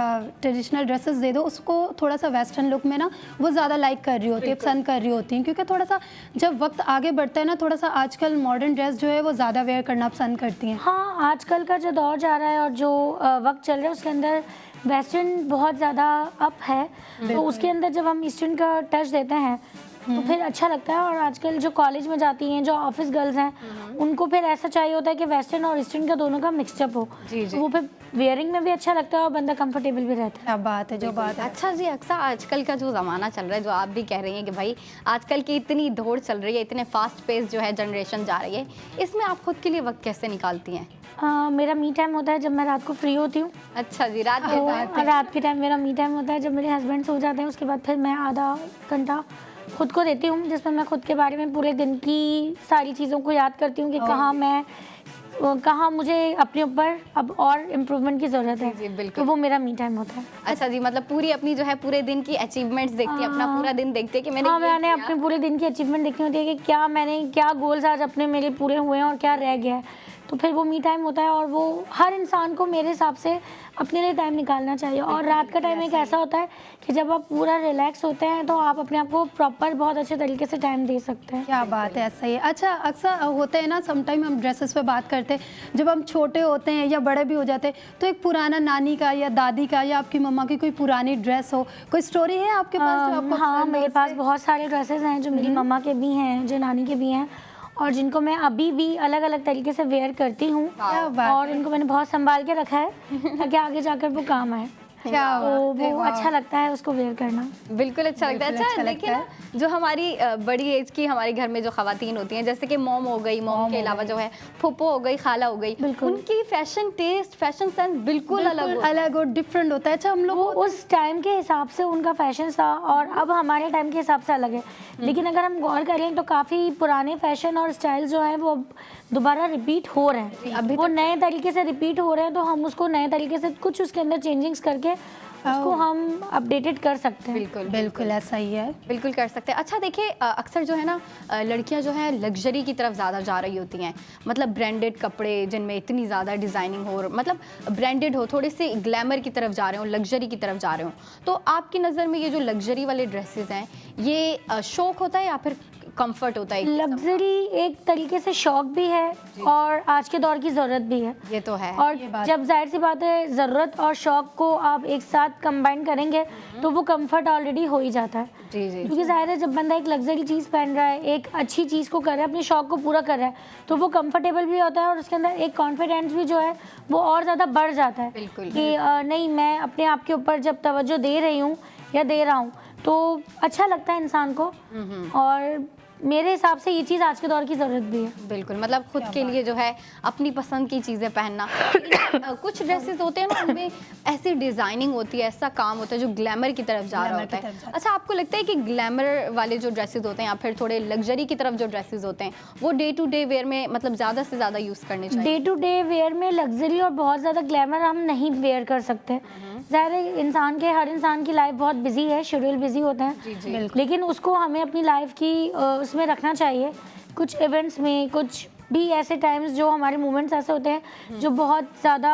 ट्रेडिशनल ड्रेसेस दे दो, उसको थोड़ा सा वेस्टर्न लुक में ना वो ज़्यादा लाइक कर रही होती है, पसंद कर रही होती हैं, क्योंकि थोड़ा सा जब वक्त आगे बढ़ता है ना, थोड़ा सा आजकल मॉडर्न ड्रेस जो है वो ज़्यादा वेयर करना पसंद करती हैं। हाँ, आजकल का जो दौर जा रहा है और जो वक्त चल रहा है उसके अंदर वेस्टर्न बहुत ज़्यादा अप है, तो उसके अंदर जब हम ईस्टर्न का टच देते हैं तो फिर अच्छा लगता है। और आजकल जो कॉलेज में जाती हैं, जो ऑफिस गर्ल्स हैं, उनको फिर ऐसा चाहिए होता है कि वेस्टर्न और ईस्टर्न का दोनों का मिक्सअप हो, जी, जी। तो वो फिर वेयरिंग में भी अच्छा लगता है और बंदा कंफर्टेबल भी रहता है। क्या बात है, जो बात है। अच्छा जी, अक्सर आजकल का जो ज़माना चल रहा है, जो आप भी कह रही हैं कि भाई आजकल की इतनी दौड़ चल रही है, इतने फास्ट पेस जो है जनरेशन जा रही है, इसमें आप खुद के लिए वक्त कैसे निकालती हैं? मेरा मी टाइम होता है जब मैं रात को फ्री होती हूँ। अच्छा जी, रात तो में रात के टाइम मेरा मी टाइम होता है जब मेरे हस्बैंड सो जाते हैं, उसके बाद फिर मैं आधा घंटा खुद को देती हूँ, जिसमें मैं खुद के बारे में पूरे दिन की सारी चीज़ों को याद करती हूँ कि कहाँ मैं कहाँ मुझे अपने ऊपर अब और इम्प्रूवमेंट की ज़रूरत जी, है, बिल्कुल। तो वो मेरा मी टाइम होता है। अच्छा जी, मतलब पूरी अपनी जो है पूरे दिन की अचीवमेंट्स देखती है, अपना पूरा दिन देखती है कि मैंने हाँ, ये मैंने किया। अपने पूरे दिन की अचीवमेंट देखनी होती है कि क्या गोल्स आज अपने मेरे पूरे हुए हैं और क्या रह गया है। तो फिर वो मी टाइम होता है, और वो हर इंसान को मेरे हिसाब से अपने लिए टाइम निकालना चाहिए। और रात का टाइम एक ऐसा होता है कि जब आप पूरा रिलैक्स होते हैं तो आप अपने आप को प्रॉपर बहुत अच्छे तरीके से टाइम दे सकते हैं। क्या बात है, ऐसा ही है। अच्छा, अक्सर होते हैं ना, समटाइम हम ड्रेसेस पे बात करते हैं, जब हम छोटे होते हैं या बड़े भी हो जाते हैं तो एक पुराना नानी का या दादी का या आपकी मम्मा की कोई पुरानी ड्रेस हो, कोई स्टोरी है आपके पास जो आपको हाँ, पसंद हो मेरे पास उससे? बहुत सारे ड्रेसेस हैं जो मेरी मम्मा के भी हैं, जो नानी के भी हैं, और जिनको मैं अभी भी अलग अलग तरीके से वेयर करती हूँ, क्या बात और है। इनको मैंने बहुत संभाल के रखा है ताकि आगे जाकर वो काम आए। क्या तो बात है, वो वाह। अच्छा लगता है उसको वेयर करना। बिल्कुल अच्छा लगता है। बिल्कुल अच्छा अच्छा देखिए लगता ना, जो हमारी बड़ी एज की हमारे घर में जो खवातीन होती हैं, जैसे कि मॉम हो गई, मॉम के अलावा जो है फूफो हो गई, खाला हो गई, बिल्कुल। उनकी फैशन टेस्ट, फैशन सेंस बिल्कुल अलग होता है। अलग और डिफरेंट होता है। अच्छा, हम लोग वो उस टाइम के हिसाब से उनका फैशन था और अब हमारे टाइम के हिसाब से अलग है। लेकिन अगर हम गौर करें तो काफ़ी पुराने फैशन और स्टाइल जो है वो अब दोबारा रिपीट हो रहे हैं। अभी वो नए तरीके से रिपीट हो रहे हैं, तो हम उसको नए तरीके से कुछ उसके अंदर चेंजिंग्स करके उसको हम अपडेटेड कर सकते हैं। बिल्कुल बिल्कुल ऐसा ही है। बिल्कुल कर सकते हैं। अच्छा देखिए, अक्सर जो है ना लड़कियां जो है लग्जरी की तरफ ज़्यादा जा रही होती हैं, मतलब ब्रांडेड कपड़े जिनमें इतनी ज़्यादा डिज़ाइनिंग हो, मतलब ब्रांडेड हो, थोड़े से ग्लैमर की तरफ जा रहे हो, लग्जरी की तरफ जा रहे हो। तो आपकी नज़र में ये जो लग्जरी वाले ड्रेसेस हैं, ये शौक होता है या फिर कंफर्ट होता है? एक किस्म का? लग्जरी एक तरीके से शौक भी है और आज के दौर की ज़रूरत भी है। ये तो है। और ये बात- जब जाहिर सी बात है ज़रूरत और शौक को आप एक साथ कंबाइन करेंगे तो वो कंफर्ट ऑलरेडी हो ही जाता है। जी जी क्योंकि जाहिर है जब बंदा एक लग्जरी चीज़ पहन रहा है, एक अच्छी चीज़ को कर रहा है, अपने शौक को पूरा कर रहा है, तो वो कंफर्टेबल भी होता है और उसके अंदर एक कॉन्फिडेंस भी जो है वो और ज़्यादा बढ़ जाता है। बिल्कुल। कि नहीं, मैं अपने आप के ऊपर जब तवज्जो दे रही हूँ या दे रहा हूँ तो अच्छा लगता है इंसान को। और मेरे हिसाब से ये चीज़ आज के दौर की ज़रूरत भी है। बिल्कुल, मतलब खुद के लिए जो है अपनी पसंद की चीज़ें पहनना। कुछ ड्रेसेस होते हैं ना, उनमें ऐसी डिज़ाइनिंग होती है, ऐसा काम होता है जो ग्लैमर की तरफ जा रहा ग्लैमर होता की है। तरफ जा- अच्छा, आपको लगता है कि ग्लैमर वाले जो ड्रेसेस होते हैं या फिर थोड़े लग्जरी की तरफ जो ड्रेसेस होते हैं, वो डे टू डे वेयर में मतलब ज़्यादा से ज़्यादा यूज़ करने चाहिए? डे टू डे वेयर में लग्जरी और बहुत ज़्यादा ग्लैमर हम नहीं वेयर कर सकते। ज़ाहिर है इंसान के हर इंसान की लाइफ बहुत बिजी है, शेड्यूल बिजी होता है। जी जी बिल्कुल। लेकिन उसको हमें अपनी लाइफ की उसमें रखना चाहिए। कुछ इवेंट्स में, कुछ भी ऐसे टाइम्स जो हमारे मोमेंट्स ऐसे होते हैं जो बहुत ज़्यादा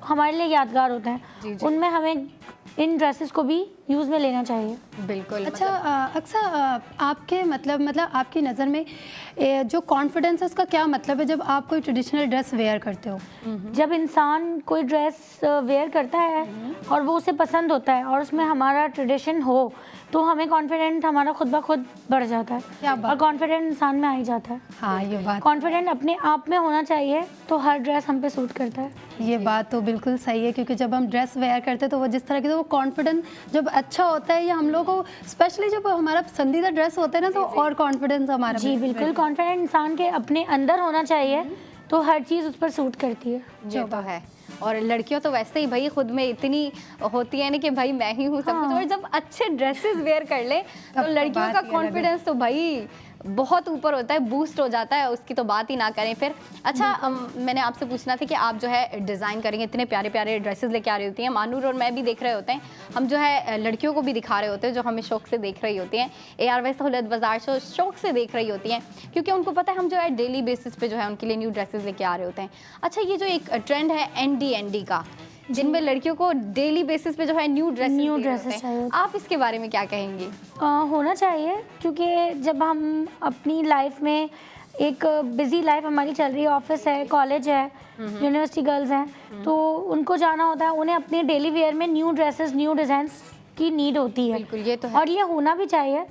हमारे लिए यादगार होते जी, हैं, जी। उनमें हमें इन ड्रेसेस को भी यूज़ में लेना चाहिए। बिल्कुल। अच्छा, अक्सर आपके मतलब आपकी नज़र में जो कॉन्फिडेंस है उसका क्या मतलब है जब आप कोई ट्रेडिशनल ड्रेस वेयर करते हो? जब इंसान कोई ड्रेस वेयर करता है और वो उसे पसंद होता है और उसमें हमारा ट्रेडिशन हो, तो हमें कॉन्फिडेंट हमारा खुद ब खुद बढ़ जाता क्या है बात। और कॉन्फिडेंट इंसान में आ ही जाता है। हाँ, ये बात कॉन्फिडेंट अपने आप में होना चाहिए, तो हर ड्रेस हम पे सूट करता है। ये बात तो बिल्कुल सही है, क्योंकि जब हम ड्रेस वेयर करते हैं तो वो जिस तरह की, तो वो कॉन्फिडेंस जब अच्छा होता है, या हम लोग को स्पेशली जब हमारा पसंदीदा ड्रेस होता है ना, तो और कॉन्फिडेंस हमारा जी बिल्कुल, कॉन्फिडेंट इंसान के अपने अंदर होना चाहिए, तो हर चीज़ उस पर सूट करती है। ये तो है। और लड़कियों तो वैसे ही भाई खुद में इतनी होती है ना कि भाई मैं ही हूँ सब कुछ, और जब अच्छे ड्रेसेस वेयर कर ले तो तो लड़कियों बात का ही अलग है। कॉन्फिडेंस तो भाई बहुत ऊपर होता है, बूस्ट हो जाता है, उसकी तो बात ही ना करें फिर। अच्छा, मैंने आपसे पूछना था कि आप जो है डिज़ाइन करेंगे, इतने प्यारे प्यारे ड्रेसेस लेके आ रही होती हैं, मानूर और मैं भी देख रहे होते हैं, हम जो है लड़कियों को भी दिखा रहे होते हैं जो हमें शौक से देख रही होती हैं, ARY सहूलत बाजार शो शौक से देख रही होती हैं, क्योंकि उनको पता है हम जो है डेली बेसिस पे जो है उनके लिए न्यू ड्रेसेस लेके आ रहे होते हैं। अच्छा, ये जो एक ट्रेंड है ND का, जिनमें लड़कियों को डेली बेसिस पे जो है न्यू ड्रेसेस चाहिए, आप इसके बारे में क्या कहेंगी? होना चाहिए, क्योंकि जब हम अपनी लाइफ में एक बिजी लाइफ हमारी चल रही है, ऑफिस है, कॉलेज है, यूनिवर्सिटी गर्ल्स हैं, तो उनको जाना होता है, उन्हें अपने डेली वेयर में न्यू ड्रेसेस, न्यू डिज़ाइंस की नीड होती है। बिल्कुल, ये तो है। और ये होना भी चाहिए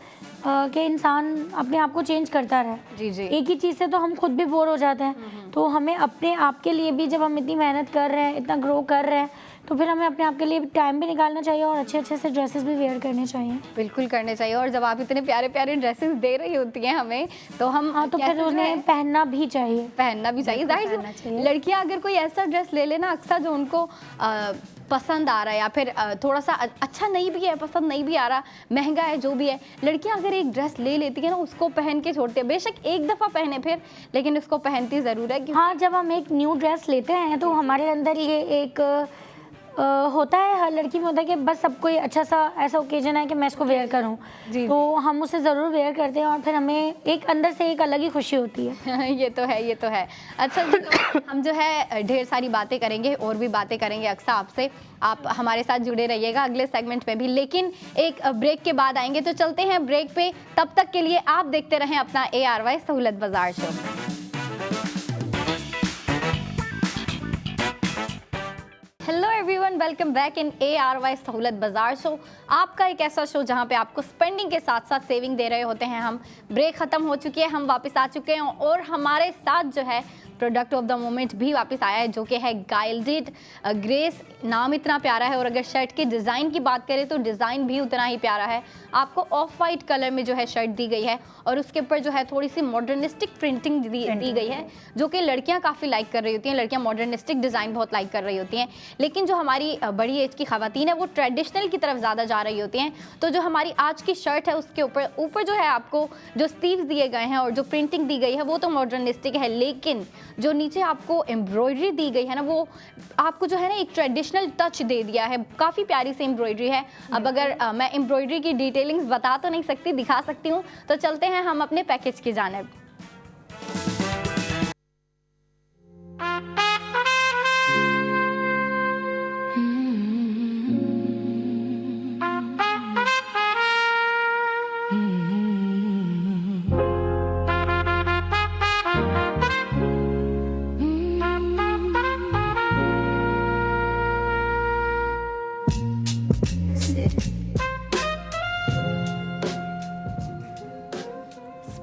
कि इंसान अपने आप को चेंज करता रहे। जी जी एक ही चीज़ से तो हम खुद भी बोर हो जाते हैं, तो हमें अपने आप के लिए भी, जब हम इतनी मेहनत कर रहे हैं, इतना ग्रो कर रहे हैं, तो फिर हमें अपने आप के लिए टाइम भी निकालना चाहिए और अच्छे अच्छे से ड्रेसेस भी वेयर करने चाहिए। बिल्कुल करने चाहिए। और जब आप इतने प्यारे प्यारे ड्रेसेस दे रही होती हैं हमें, तो हम हाँ, तो कैसे फिर जो है, उन्हें पहनना भी चाहिए। पहनना भी चाहिए। जाहिर पहनना सी चाहिए। लड़कियां अगर कोई ऐसा ड्रेस ले लेना अक्सर जो उनको पसंद आ रहा है या फिर थोड़ा सा अच्छा नहीं भी है, पसंद नहीं भी आ रहा, महंगा है, जो भी है, लड़कियां अगर एक ड्रेस ले लेती है ना, उसको पहन के छोड़ते हैं। बेशक एक दफ़ा पहने फिर, लेकिन उसको पहनती ज़रूर है। हाँ, जब हम एक न्यू ड्रेस लेते हैं तो हमारे अंदर ये एक होता है, हर लड़की में होता है कि बस सब कोई अच्छा सा ऐसा ओकेजन है कि मैं इसको वेयर करूं, जी, तो हम उसे ज़रूर वेयर करते हैं और फिर हमें एक अंदर से एक अलग ही खुशी होती है। ये तो है, ये तो है। अच्छा जी, तो हम जो है ढेर सारी बातें करेंगे और भी बातें करेंगे अक्सर आपसे। आप हमारे साथ जुड़े रहिएगा अगले सेगमेंट में भी, लेकिन एक ब्रेक के बाद आएंगे। तो चलते हैं ब्रेक पे, तब तक के लिए आप देखते रहें अपना ARY सहूलत बाजार show. Hello everyone, welcome back in ARY सहूलत बाजार शो, आपका एक ऐसा शो जहां पे आपको स्पेंडिंग के साथ साथ सेविंग दे रहे होते हैं हम। ब्रेक ख़त्म हो चुकी है, हम वापस आ चुके हैं और हमारे साथ जो है प्रोडक्ट ऑफ द मोमेंट भी वापस आया है, जो कि है गाइल्डेड ग्रेस। नाम इतना प्यारा है और अगर शर्ट के डिज़ाइन की बात करें तो डिज़ाइन भी उतना ही प्यारा है। आपको ऑफ वाइट कलर में जो है शर्ट दी गई है और उसके ऊपर जो है थोड़ी सी मॉडर्निस्टिक प्रिंटिंग दी गई है, जो कि लड़कियां काफ़ी लाइक कर रही होती हैं। लड़कियां मॉडर्निस्टिक डिज़ाइन बहुत लाइक कर रही होती हैं, लेकिन जो हमारी बड़ी एज की ख़वातीन है वो ट्रेडिशनल की तरफ ज़्यादा जा रही होती हैं। तो जो हमारी आज की शर्ट है उसके ऊपर जो है आपको जो स्लीव्स दिए गए हैं और जो प्रिंटिंग दी गई है वो तो मॉडर्निस्टिक है, लेकिन जो नीचे आपको एम्ब्रॉयडरी दी गई है ना, वो आपको जो है ना एक ट्रेडिशनल टच दे दिया है। काफ़ी प्यारी सी एम्ब्रॉयडरी है। अब अगर मैं एम्ब्रॉयडरी की डिटेलिंग्स बता तो नहीं सकती, दिखा सकती हूँ। तो चलते हैं हम अपने पैकेज की जानिब।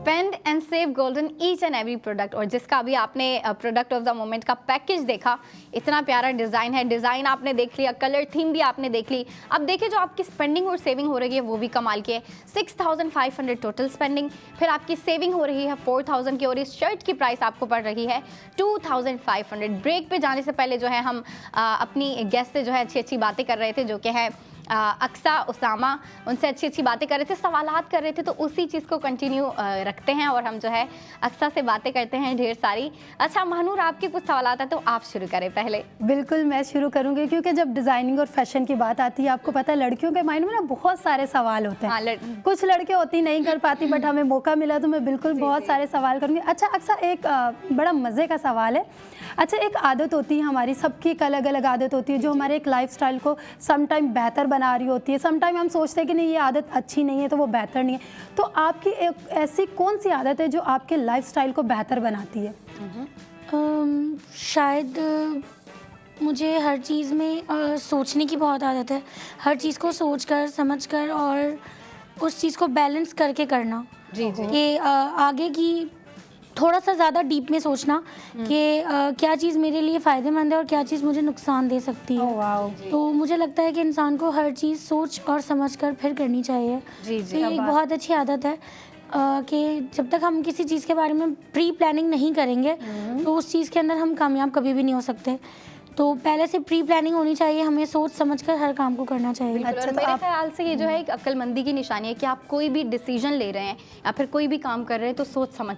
Spend and save golden each and every product. और जिसका अभी आपने प्रोडक्ट ऑफ द मोमेंट का पैकेज देखा, इतना प्यारा डिज़ाइन है। डिज़ाइन आपने देख लिया, कलर थीम भी आपने देख ली। अब देखिए जो आपकी स्पेंडिंग और सेविंग हो रही है वो भी कमाल की है। 6500 टोटल स्पेंडिंग, फिर आपकी सेविंग हो रही है 4000 की, और इस शर्ट की प्राइस आपको पड़ रही है 2500। ब्रेक पे जाने से पहले जो है हम अपनी गेस्ट से जो है अच्छी अच्छी बातें कर रहे थे, जो कि है अक्सा उसामा। उनसे अच्छी अच्छी बातें कर रहे थे, सवालात कर रहे थे, तो उसी चीज़ को कंटिन्यू रखते हैं और हम जो है अक्सा से बातें करते हैं ढेर सारी। अच्छा महानूर, आपके कुछ सवालात हैं तो आप शुरू करें पहले। बिल्कुल मैं शुरू करूंगी, क्योंकि जब डिज़ाइनिंग और फैशन की बात आती है, आपको पता है लड़कियों के माइंड में ना बहुत सारे सवाल होते हैं। हाँ, कुछ लड़के होती नहीं कर पाती, बट हमें मौका मिला तो मैं बिल्कुल बहुत सारे सवाल करूंगी। अच्छा अक्सा, एक बड़ा मज़े का सवाल है। अच्छा, एक आदत होती है हमारी, सबकी एक अलग अलग आदत होती है जो हमारे एक लाइफस्टाइल को समटाइम बेहतर बना रही होती है। समटाइम हम सोचते हैं कि नहीं ये आदत अच्छी नहीं है तो वो बेहतर नहीं है। तो आपकी एक ऐसी कौन सी आदत है जो आपके लाइफस्टाइल को बेहतर बनाती है? शायद मुझे हर चीज़ में सोचने की बहुत आदत है। हर चीज़ को सोचकर समझकर और उस चीज़ को बैलेंस करके करना। जी जी। कि आगे की थोड़ा सा ज़्यादा डीप में सोचना कि क्या चीज़ मेरे लिए फ़ायदेमंद है और क्या चीज़ मुझे नुकसान दे सकती है। वाओ। तो मुझे लगता है कि इंसान को हर चीज़ सोच और समझ कर फिर करनी चाहिए। जी तो ये एक बहुत अच्छी आदत है कि जब तक हम किसी चीज़ के बारे में प्री प्लानिंग नहीं करेंगे तो उस चीज़ के अंदर हम कामयाब कभी भी नहीं हो सकते। तो पहले से प्री प्लानिंग होनी चाहिए, हमें सोच समझकर हर काम को करना चाहिए। अच्छा, तो मेरे आप ख्याल से ये जो है एक अक्लमंदी की निशानी है कि आप कोई भी डिसीजन ले रहे हैं या फिर कोई भी काम कर रहे हैं तो सोच समझ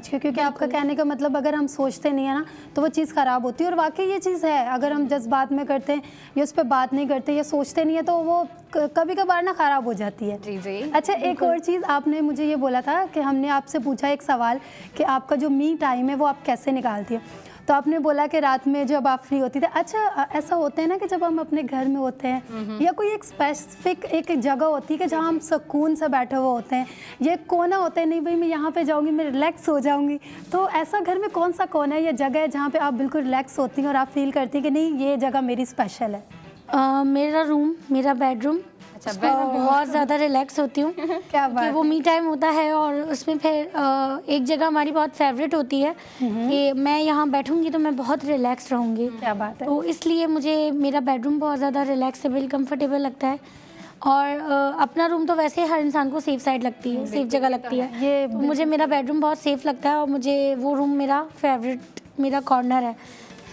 के। क्योंकि आपका कहने का मतलब अगर हम सोचते नहीं है ना तो वो चीज़ ख़राब होती है। और वाकई ये चीज़ है, अगर हम जज्बात में करते हैं या उस पर बात नहीं करते या सोचते नहीं है तो वो कभी कभार ना ख़राब हो जाती है। जी जी। अच्छा, एक और चीज़ आपने मुझे ये बोला था कि हमने आपसे पूछा एक सवाल कि आपका जो मी टाइम है वो आप कैसे निकालती है। तो आपने बोला कि रात में जब आप फ्री होती थी। अच्छा, ऐसा होता है ना कि जब हम अपने घर में होते हैं या कोई एक स्पेसिफिक एक जगह होती है कि जहाँ हम सुकून से बैठे हुए होते हैं, ये कोना होता है, नहीं भाई मैं यहाँ पे जाऊँगी, मैं रिलैक्स हो जाऊँगी, तो ऐसा घर में कौन सा कोना है या जगह है जहाँ पे आप बिल्कुल रिलैक्स होती हैं और आप फील करती हैं कि नहीं ये जगह मेरी स्पेशल है? मेरा रूम, मेरा बेडरूम, अच्छा, उसमें मैं बहुत ज़्यादा रिलैक्स होती हूँ क्या कि बात वो मी टाइम होता है। और उसमें फिर एक जगह हमारी बहुत फेवरेट होती है कि मैं यहाँ बैठूँगी तो मैं बहुत रिलैक्स रहूँगी। क्या बात है। तो इसलिए मुझे मेरा बेडरूम बहुत ज़्यादा रिलैक्सेबल, कंफर्टेबल लगता है। और अपना रूम तो वैसे हर इंसान को सेफ साइड लगती है, सेफ जगह लगती है। ये तो मुझे मेरा बेडरूम बहुत सेफ लगता है और मुझे वो रूम मेरा फेवरेट, मेरा कॉर्नर है।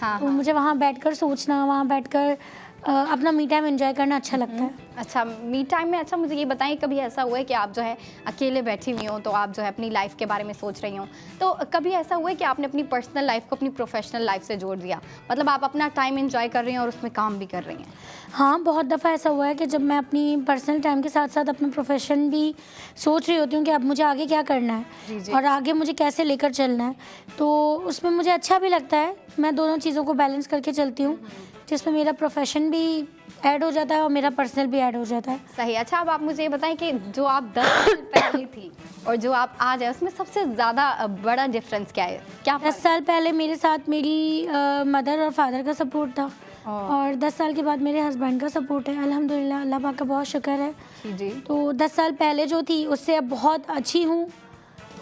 हाँ, तो मुझे वहाँ बैठकर सोचना, वहाँ बैठकर अपना मी टाइम एंजॉय करना अच्छा लगता है। अच्छा, मी टाइम में अच्छा मुझे ये बताएं, कभी ऐसा हुआ है कि आप जो है अकेले बैठी हुई हो तो आप जो है अपनी लाइफ के बारे में सोच रही हो, तो कभी ऐसा हुआ है कि आपने अपनी पर्सनल लाइफ को अपनी प्रोफेशनल लाइफ से जोड़ दिया, मतलब आप अपना टाइम एंजॉय कर रही हैं और उसमें काम भी कर रही हैं? हाँ, बहुत दफ़ा ऐसा हुआ है कि जब मैं अपनी पर्सनल टाइम के साथ साथ अपना प्रोफेशन भी सोच रही होती हूँ कि अब मुझे आगे क्या करना जी, जी। है और आगे मुझे कैसे लेकर चलना है, तो उसमें मुझे अच्छा भी लगता है। मैं दोनों चीज़ों को बैलेंस करके चलती हूँ, जिसमें मेरा प्रोफेशन भी ऐड हो जाता है और मेरा पर्सनल भी ऐड हो जाता है। सही। अच्छा, अब आप मुझे ये बताएं कि जो आप 10 साल पहले थी और जो आप आज है उसमें सबसे ज़्यादा बड़ा डिफरेंस क्या है? क्या 10 साल पहले मेरे साथ मेरी मदर और फादर का सपोर्ट था और 10 साल के बाद मेरे हस्बैंड का सपोर्ट है। अल्हम्दुलिल्लाह, अल्लाह पाक का बहुत शुक्र है। जी जी। तो 10 साल पहले जो थी उससे अब बहुत अच्छी हूँ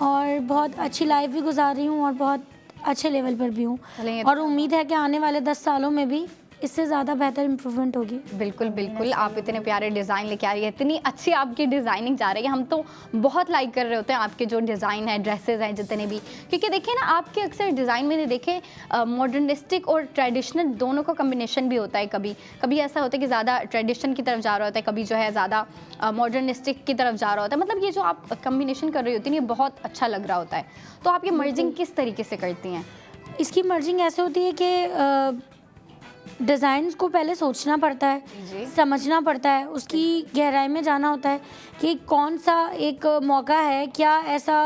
और बहुत अच्छी लाइफ भी गुजार रही हूँ और बहुत अच्छे लेवल पर भी हूँ। चलें, ये तो और उम्मीद है कि आने वाले 10 सालों में भी इससे ज़्यादा बेहतर इम्प्रूवमेंट होगी। बिल्कुल बिल्कुल, आप इतने प्यारे डिज़ाइन लेके आ रही है, इतनी अच्छी आपकी डिज़ाइनिंग जा रही है, हम तो बहुत लाइक कर रहे होते हैं आपके जो डिज़ाइन है, ड्रेसेस हैं जितने भी, क्योंकि देखिए ना आपके अक्सर डिज़ाइन में देखे मॉडर्निस्टिक और ट्रेडिशनल दोनों का कम्बिनेशन भी होता है। कभी कभी ऐसा होता है कि ज़्यादा ट्रेडिशन की तरफ जा रहा होता है, कभी जो है ज़्यादा मॉडर्निस्टिक की तरफ जा रहा होता है, मतलब ये जो आप कम्बिनेशन कर रही होती हैं ये बहुत अच्छा लग रहा होता है। तो आप ये मर्जिंग किस तरीके से करती हैं? इसकी मर्जिंग ऐसे होती है कि डिज़ाइंस को पहले सोचना पड़ता है, जी। समझना पड़ता है, उसकी गहराई में जाना होता है कि कौन सा एक मौका है, क्या ऐसा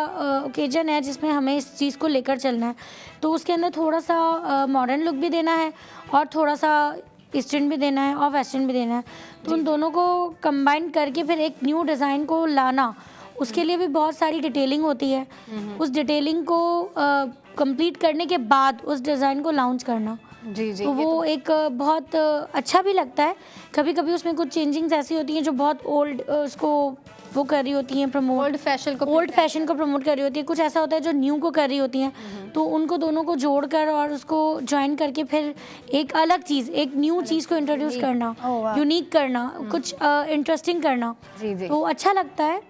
ओकेजन है जिसमें हमें इस चीज़ को लेकर चलना है। तो उसके अंदर थोड़ा सा मॉडर्न लुक भी देना है और थोड़ा सा ईस्टर्न भी देना है और वेस्टर्न भी देना है। तो उन दोनों को कंबाइन करके फिर एक न्यू डिज़ाइन को लाना, उसके लिए भी बहुत सारी डिटेलिंग होती है। उस डिटेलिंग को कंप्लीट करने के बाद उस डिज़ाइन को लॉन्च करना, जी जी। तो वो एक बहुत अच्छा भी लगता है। कभी कभी उसमें कुछ चेंजिंग्स ऐसी होती हैं जो बहुत ओल्ड उसको वो कर रही होती हैं, प्रमोट ओल्ड फैशन को प्रमोट कर रही होती है। कुछ ऐसा होता है जो न्यू को कर रही होती हैं, तो उनको दोनों को जोड़कर और उसको ज्वाइन करके फिर एक अलग चीज़, एक न्यू चीज़ को इंट्रोड्यूस करना, यूनिक करना, कुछ इंटरेस्टिंग करना, जी जी। तो अच्छा लगता है।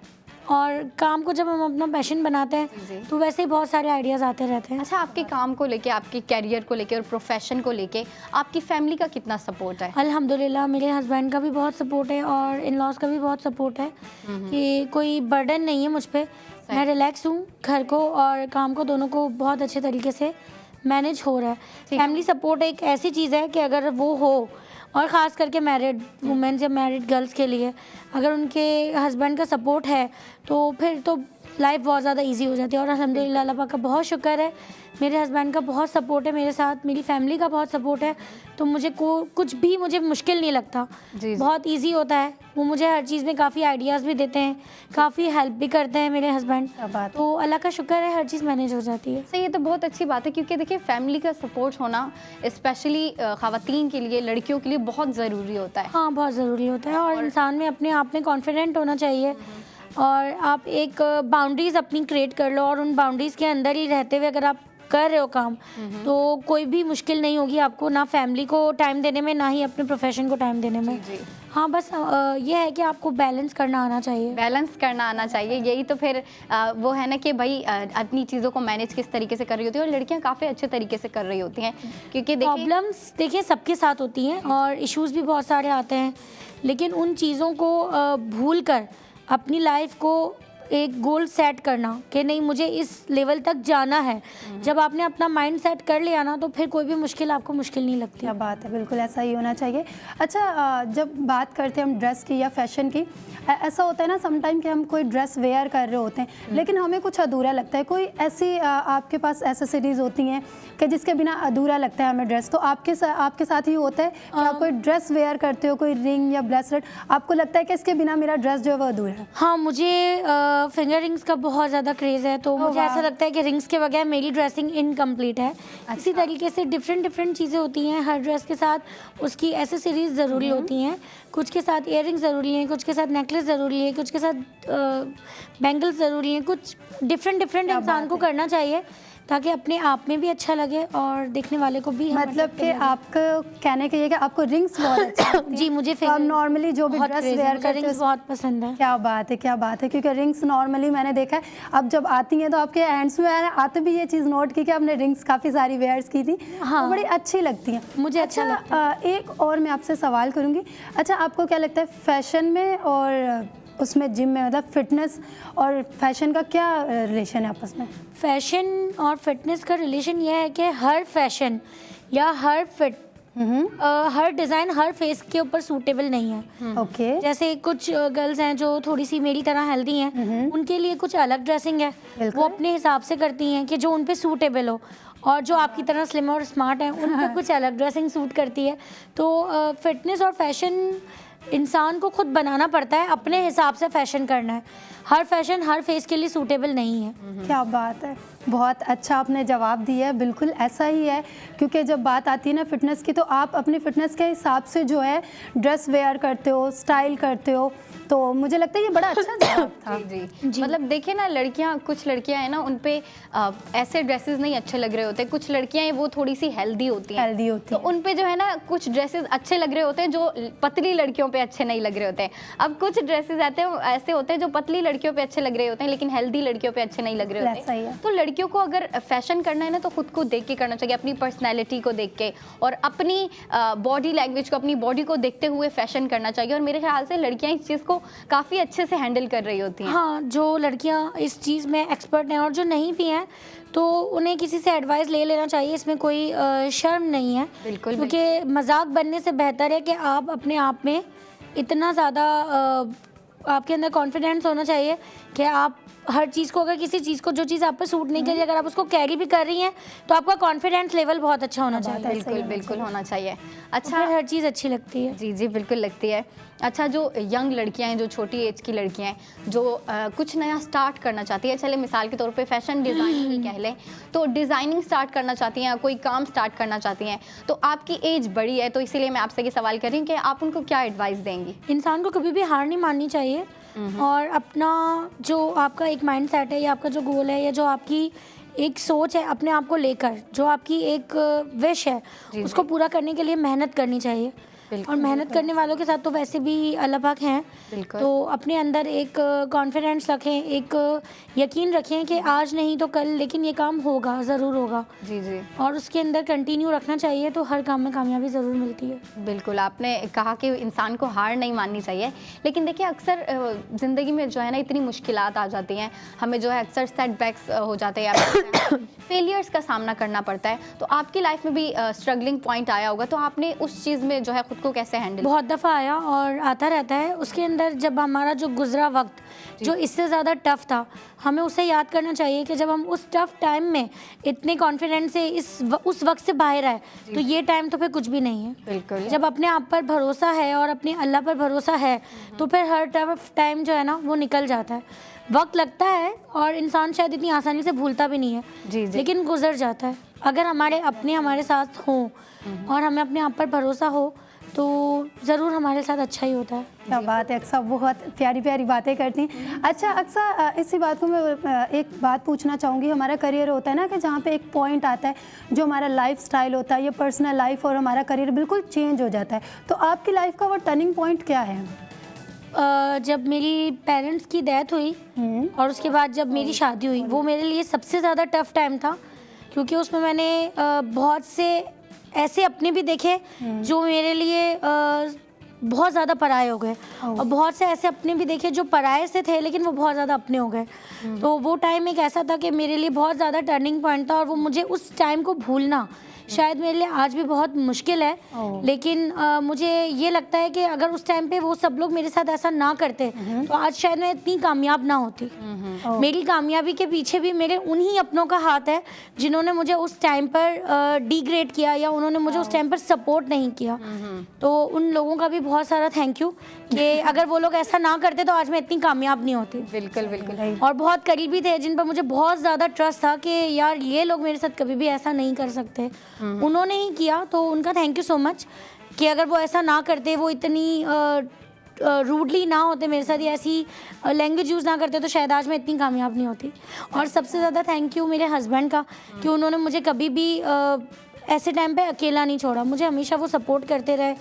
और काम को जब हम अपना पैशन बनाते हैं तो वैसे ही बहुत सारे आइडियाज़ आते रहते हैं। अच्छा, आपके काम को लेके, आपके कैरियर को लेके और प्रोफेशन को लेके आपकी फैमिली का कितना सपोर्ट है? अल्हम्दुलिल्लाह, मेरे हस्बैंड का भी बहुत सपोर्ट है और इन लॉज का भी बहुत सपोर्ट है कि कोई बर्डन नहीं है मुझ पे। मैं रिलैक्स हूँ, घर को और काम को दोनों को बहुत अच्छे तरीके से मैनेज हो रहा है। फैमिली सपोर्ट एक ऐसी चीज़ है कि अगर वो हो, और ख़ास करके मैरिड वुमेन्स या मैरिड गर्ल्स के लिए अगर उनके हस्बैंड का सपोर्ट है तो फिर तो लाइफ बहुत ज़्यादा इजी हो जाती है। और अल्हम्दुलिल्लाह, अल्लाह पाक का बहुत शुक्र है, मेरे हस्बैंड का बहुत सपोर्ट है मेरे साथ, मेरी फैमिली का बहुत सपोर्ट है, तो मुझे कुछ भी मुझे मुश्किल नहीं लगता। जी। बहुत इजी होता है। वो मुझे हर चीज़ में काफ़ी आइडियाज़ भी देते हैं, काफ़ी हेल्प भी करते हैं मेरे हस्बैंड। तो अल्लाह का शुक्र है, हर चीज़ मैनेज हो जाती है। सही, ये तो बहुत अच्छी बात है, क्योंकि देखिए फैमिली का सपोर्ट होना स्पेशली ख़वातीन के लिए, लड़कियों के लिए बहुत ज़रूरी होता है। हाँ, बहुत ज़रूरी होता है और इंसान में अपने आप में कॉन्फिडेंट होना चाहिए और आप एक बाउंड्रीज़ अपनी क्रिएट कर लो और उन बाउंड्रीज़ के अंदर ही रहते हुए अगर आप कर रहे हो काम तो कोई भी मुश्किल नहीं होगी आपको, ना फैमिली को टाइम देने में, ना ही अपने प्रोफेशन को टाइम देने में। जी। हाँ, बस ये है कि आपको बैलेंस करना आना चाहिए। बैलेंस करना आना चाहिए, यही तो फिर वो है ना कि भाई अपनी चीज़ों को मैनेज किस तरीके से कर रही होती है, और लड़कियां काफ़ी अच्छे तरीके से कर रही होती हैं, क्योंकि देखिए प्रॉब्लम्स देखिए सबके साथ होती हैं और इश्यूज़ भी बहुत सारे आते हैं, लेकिन उन चीज़ों को भूल कर अपनी लाइफ को एक गोल सेट करना कि नहीं मुझे इस लेवल तक जाना है, जब आपने अपना माइंड सेट कर लिया ना तो फिर कोई भी मुश्किल आपको मुश्किल नहीं लगती। क्या बात है, बिल्कुल ऐसा ही होना चाहिए। अच्छा, जब बात करते हैं हम ड्रेस की या फैशन की, ऐसा होता है ना समटाइम कि हम कोई ड्रेस वेयर कर रहे होते हैं लेकिन हमें कुछ अधूरा लगता है। कोई ऐसी आपके पास एसेसरीज होती हैं कि जिसके बिना अधूरा लगता है हमें ड्रेस, तो आपके साथ ही होता है कि आप कोई ड्रेस वेयर करते हो, कोई रिंग या ब्रेसलेट, आपको लगता है कि इसके बिना मेरा ड्रेस जो है वो अधूरा है? हाँ, मुझे फिंगर रिंग्स का बहुत ज़्यादा क्रेज़ है, तो मुझे ऐसा लगता है कि रिंग्स के बगैर मेरी ड्रेसिंग इनकम्प्लीट है। इसी तरीके से डिफरेंट चीज़ें होती हैं, हर ड्रेस के साथ उसकी एसेसरीज ज़रूरी होती हैं। कुछ के साथ इयररिंग्स ज़रूरी हैं, कुछ के साथ नेकलेस ज़रूरी है, कुछ के साथ बैंगल्स ज़रूरी हैं। कुछ डिफरेंट इंसान को करना चाहिए ताकि अपने आप में भी अच्छा लगे और देखने वाले को भी। मतलब कि आपको कहने के लिए कि आपको रिंग्स बहुत अच्छी लगती हैं। जी, मुझे तो आप नॉर्मली जो भी ड्रेस वेयर करते रिंग्स बहुत पसंद है। क्या बात है, क्या बात है। क्योंकि रिंग्स नॉर्मली मैंने देखा है, अब जब आती हैं तो आपके हैंड्स में आते भी ये चीज़ नोट की कि आपने रिंग्स काफ़ी सारी वेयर्स की थी। हाँ, तो बड़ी अच्छी लगती हैं मुझे अच्छा लगता है। एक और मैं आपसे सवाल करूँगी, अच्छा आपको क्या लगता है फैशन में और उसमें जिम में, मतलब फिटनेस और फैशन का क्या रिलेशन है आपस में? फैशन और फिटनेस का रिलेशन यह है कि हर फैशन या हर फिट हर डिज़ाइन हर फेस के ऊपर सूटेबल नहीं है। ओके। जैसे कुछ गर्ल्स हैं जो थोड़ी सी मेरी तरह हेल्दी हैं, उनके लिए कुछ अलग ड्रेसिंग है, वो अपने हिसाब से करती हैं कि जो उन पे सूटेबल हो, और जो आपकी तरह स्लिम और स्मार्ट हैं उन पे कुछ अलग ड्रेसिंग सूट करती है। तो फिटनेस और फैशन इंसान को खुद बनाना पड़ता है, अपने हिसाब से फैशन करना है। हर फैशन हर फेस के लिए सूटेबल नहीं है। क्या बात है, बहुत अच्छा आपने जवाब दिया है। बिल्कुल ऐसा ही है, क्योंकि जब बात आती है ना फिटनेस की, तो आप अपनी फिटनेस के हिसाब से जो है ड्रेस वेयर करते हो, स्टाइल करते हो, तो मुझे लगता है ये बड़ा अच्छा जवाब था। जी। मतलब देखिए ना, कुछ लड़कियां हैं ना, उन पे ऐसे ड्रेसेस नहीं अच्छे लग रहे होते। कुछ लड़कियां हैं वो थोड़ी सी हेल्दी होती हैं, तो उन पे जो है ना कुछ ड्रेसेस अच्छे लग रहे होते हैं जो पतली लड़कियों पे अच्छे नहीं लग रहे होते हैं। अब कुछ ड्रेसेस ऐसे होते हैं जो पतली लड़कियों पे अच्छे लग रहे होते हैं लेकिन हेल्दी लड़कियों पे अच्छे नहीं लग रहे होते हैं। तो लड़कियों को अगर फैशन करना है ना, तो खुद को देख के करना चाहिए, अपनी पर्सनैलिटी को देख के और अपनी बॉडी लैंग्वेज को, अपनी बॉडी को देखते हुए फैशन करना चाहिए। और मेरे ख्याल से लड़कियां इस चीज़ को काफ़ी अच्छे से हैंडल कर रही होती हैं। हाँ, जो लड़कियां इस चीज़ में एक्सपर्ट हैं और जो नहीं भी हैं, तो उन्हें किसी से एडवाइस ले लेना चाहिए। इसमें कोई शर्म नहीं है, बिल्कुल, क्योंकि मजाक बनने से बेहतर है कि आप अपने आप में इतना ज़्यादा आपके अंदर कॉन्फिडेंस होना चाहिए कि आप हर चीज़ को, अगर किसी चीज़ को, जो चीज़ आप पे सूट नहीं करी, अगर आप उसको कैरी भी कर रही हैं, तो आपका कॉन्फिडेंस लेवल बहुत अच्छा होना चाहिए। बिल्कुल होना चाहिए। अच्छा, हर चीज़ अच्छी लगती है। जी बिल्कुल लगती है। अच्छा, जो यंग लड़कियां हैं, जो छोटी एज की लड़कियां हैं, जो कुछ नया स्टार्ट करना चाहती है, चले मिसाल के तौर पे फैशन डिज़ाइनिंग ही कह लें, तो डिज़ाइनिंग स्टार्ट करना चाहती हैं, कोई काम स्टार्ट करना चाहती हैं, तो आपकी एज बड़ी है, तो इसीलिए मैं आपसे ये सवाल कर रही हूँ कि आप उनको क्या एडवाइस देंगी? इंसान को कभी भी हार नहीं माननी चाहिए, और अपना जो आपका एक माइंड सेट है या आपका जो गोल है या जो आपकी एक सोच है अपने आप को लेकर, जो आपकी एक विश है, उसको पूरा करने के लिए मेहनत करनी चाहिए। और मेहनत करने वालों के साथ तो वैसे भी अल्लाह पाक हैं, तो अपने अंदर एक कॉन्फिडेंस रखें, एक यकीन रखें कि आज नहीं तो कल, लेकिन ये काम होगा, ज़रूर होगा। जी। और उसके अंदर कंटिन्यू रखना चाहिए, तो हर काम में कामयाबी ज़रूर मिलती है। बिल्कुल, आपने कहा कि इंसान को हार नहीं माननी चाहिए, लेकिन देखिए अक्सर ज़िंदगी में जो है ना इतनी मुश्किलात आ जाती हैं, हमें जो है अक्सर सेटबैक्स हो जाते हैं या फेलियर्स का सामना करना पड़ता है। तो आपकी लाइफ में भी स्ट्रगलिंग पॉइंट आया होगा, तो आपने उस चीज़ में जो है खुद को कैसे हैंडल? बहुत दफ़ा आया और आता रहता है। उसके अंदर जब हमारा जो गुजरा वक्त जो इससे ज़्यादा टफ था, हमें उसे याद करना चाहिए कि जब हम उस टफ टाइम में इतने कॉन्फिडेंस से उस वक्त से बाहर आए, तो ये टाइम तो फिर कुछ भी नहीं है। बिल्कुल। जब अपने आप पर भरोसा है और अपने अल्लाह पर भरोसा है, तो फिर हर टफ टाइम जो है ना वो निकल जाता है। वक्त लगता है और इंसान शायद इतनी आसानी से भूलता भी नहीं है, लेकिन गुजर जाता है। अगर हमारे साथ हों और हमें अपने आप पर भरोसा हो, तो ज़रूर हमारे साथ अच्छा ही होता है। क्या बात है अक्सा, बहुत प्यारी प्यारी बातें करती हैं। अच्छा अक्सा, इसी बात को मैं एक बात पूछना चाहूँगी। हमारा करियर होता है ना कि जहाँ पे एक पॉइंट आता है जो हमारा लाइफ स्टाइल होता है, ये पर्सनल लाइफ और हमारा करियर बिल्कुल चेंज हो जाता है, तो आपकी लाइफ का वो टर्निंग पॉइंट क्या है? जब मेरी पेरेंट्स की डेथ हुई और उसके बाद जब मेरी शादी हुई, वो मेरे लिए सबसे ज़्यादा टफ टाइम था, क्योंकि उसमें मैंने बहुत से ऐसे अपने भी देखे जो मेरे लिए बहुत ज़्यादा पराये हो गए, और बहुत से ऐसे अपने भी देखे जो पराये से थे लेकिन वो बहुत ज़्यादा अपने हो गए। तो वो टाइम एक ऐसा था कि मेरे लिए बहुत ज़्यादा टर्निंग पॉइंट था, और वो मुझे उस टाइम को भूलना शायद मेरे लिए आज भी बहुत मुश्किल है, लेकिन मुझे ये लगता है कि अगर उस टाइम पे वो सब लोग मेरे साथ ऐसा ना करते तो आज शायद मैं इतनी कामयाब ना होती। मेरी कामयाबी के पीछे भी मेरे उन्हीं अपनों का हाथ है जिन्होंने मुझे उस टाइम पर डिग्रेड किया या उन्होंने मुझे उस टाइम पर सपोर्ट नहीं किया। तो उन लोगों का भी बहुत सारा थैंक यू कि अगर वो लोग ऐसा ना करते तो आज मैं इतनी कामयाब नहीं होती। बिल्कुल बिल्कुल। और बहुत करीबी थे जिन पर मुझे बहुत ज़्यादा ट्रस्ट था कि यार ये लोग मेरे साथ कभी भी ऐसा नहीं कर सकते, उन्होंने ही किया, तो उनका थैंक यू सो मच कि अगर वो ऐसा ना करते, वो इतनी रूडली ना होते मेरे साथ या ऐसी लैंग्वेज यूज़ ना करते तो शायद आज मैं इतनी कामयाब नहीं होती। और सबसे ज़्यादा थैंक यू मेरे हस्बैंड का कि उन्होंने मुझे कभी भी ऐसे टाइम पे अकेला नहीं छोड़ा, मुझे हमेशा वो सपोर्ट करते रहे,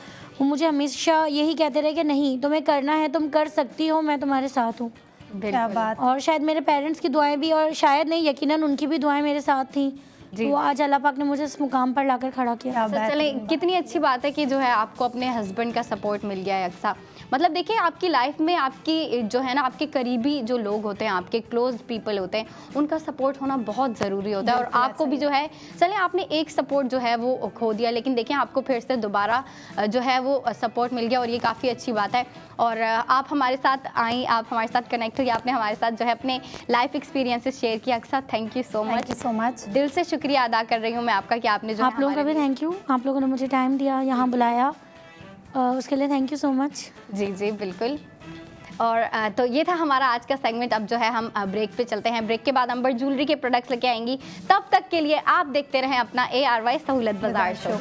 वो मुझे हमेशा यही कहते रहे कि नहीं तुम्हें करना है, तुम कर सकती हो, मैं तुम्हारे साथ हूँ। क्या बात। और शायद मेरे पेरेंट्स की दुआएं भी, और शायद नहीं यकीनन उनकी भी दुआएं मेरे साथ थी, तो आज अल्लाह पाक ने मुझे इस मुकाम पर लाकर खड़ा किया। चले, कितनी अच्छी बात है कि जो है आपको अपने हस्बैंड का सपोर्ट मिल गया है अक्सा। मतलब देखिए आपकी लाइफ में आपकी जो है ना आपके करीबी जो लोग होते हैं, आपके क्लोज पीपल होते हैं, उनका सपोर्ट होना बहुत ज़रूरी होता है। और आपको भी जो है, चले आपने एक सपोर्ट जो है वो खो दिया, लेकिन देखिए आपको फिर से दोबारा जो है वो सपोर्ट मिल गया और ये काफ़ी अच्छी बात है। और आप हमारे साथ आई, आप हमारे साथ कनेक्ट हुई, आपने हमारे साथ जो है अपने लाइफ एक्सपीरियंसेस शेयर किया। Aqsa thank you so much, so much. दिल से शुक्रिया अदा कर रही हूँ मैं आपका कि आपने जो आप लोगों का भी थैंक यू, आप लोगों ने मुझे टाइम दिया, यहाँ बुलाया, उसके लिए थैंक यू सो मच। जी जी बिल्कुल। और तो ये था हमारा आज का सेगमेंट। अब जो है हम ब्रेक पे चलते हैं। ब्रेक के बाद अंबर ज्वेलरी के प्रोडक्ट्स लेके आएंगी। तब तक के लिए आप देखते रहें अपना ARY सहूलत बाजार शो।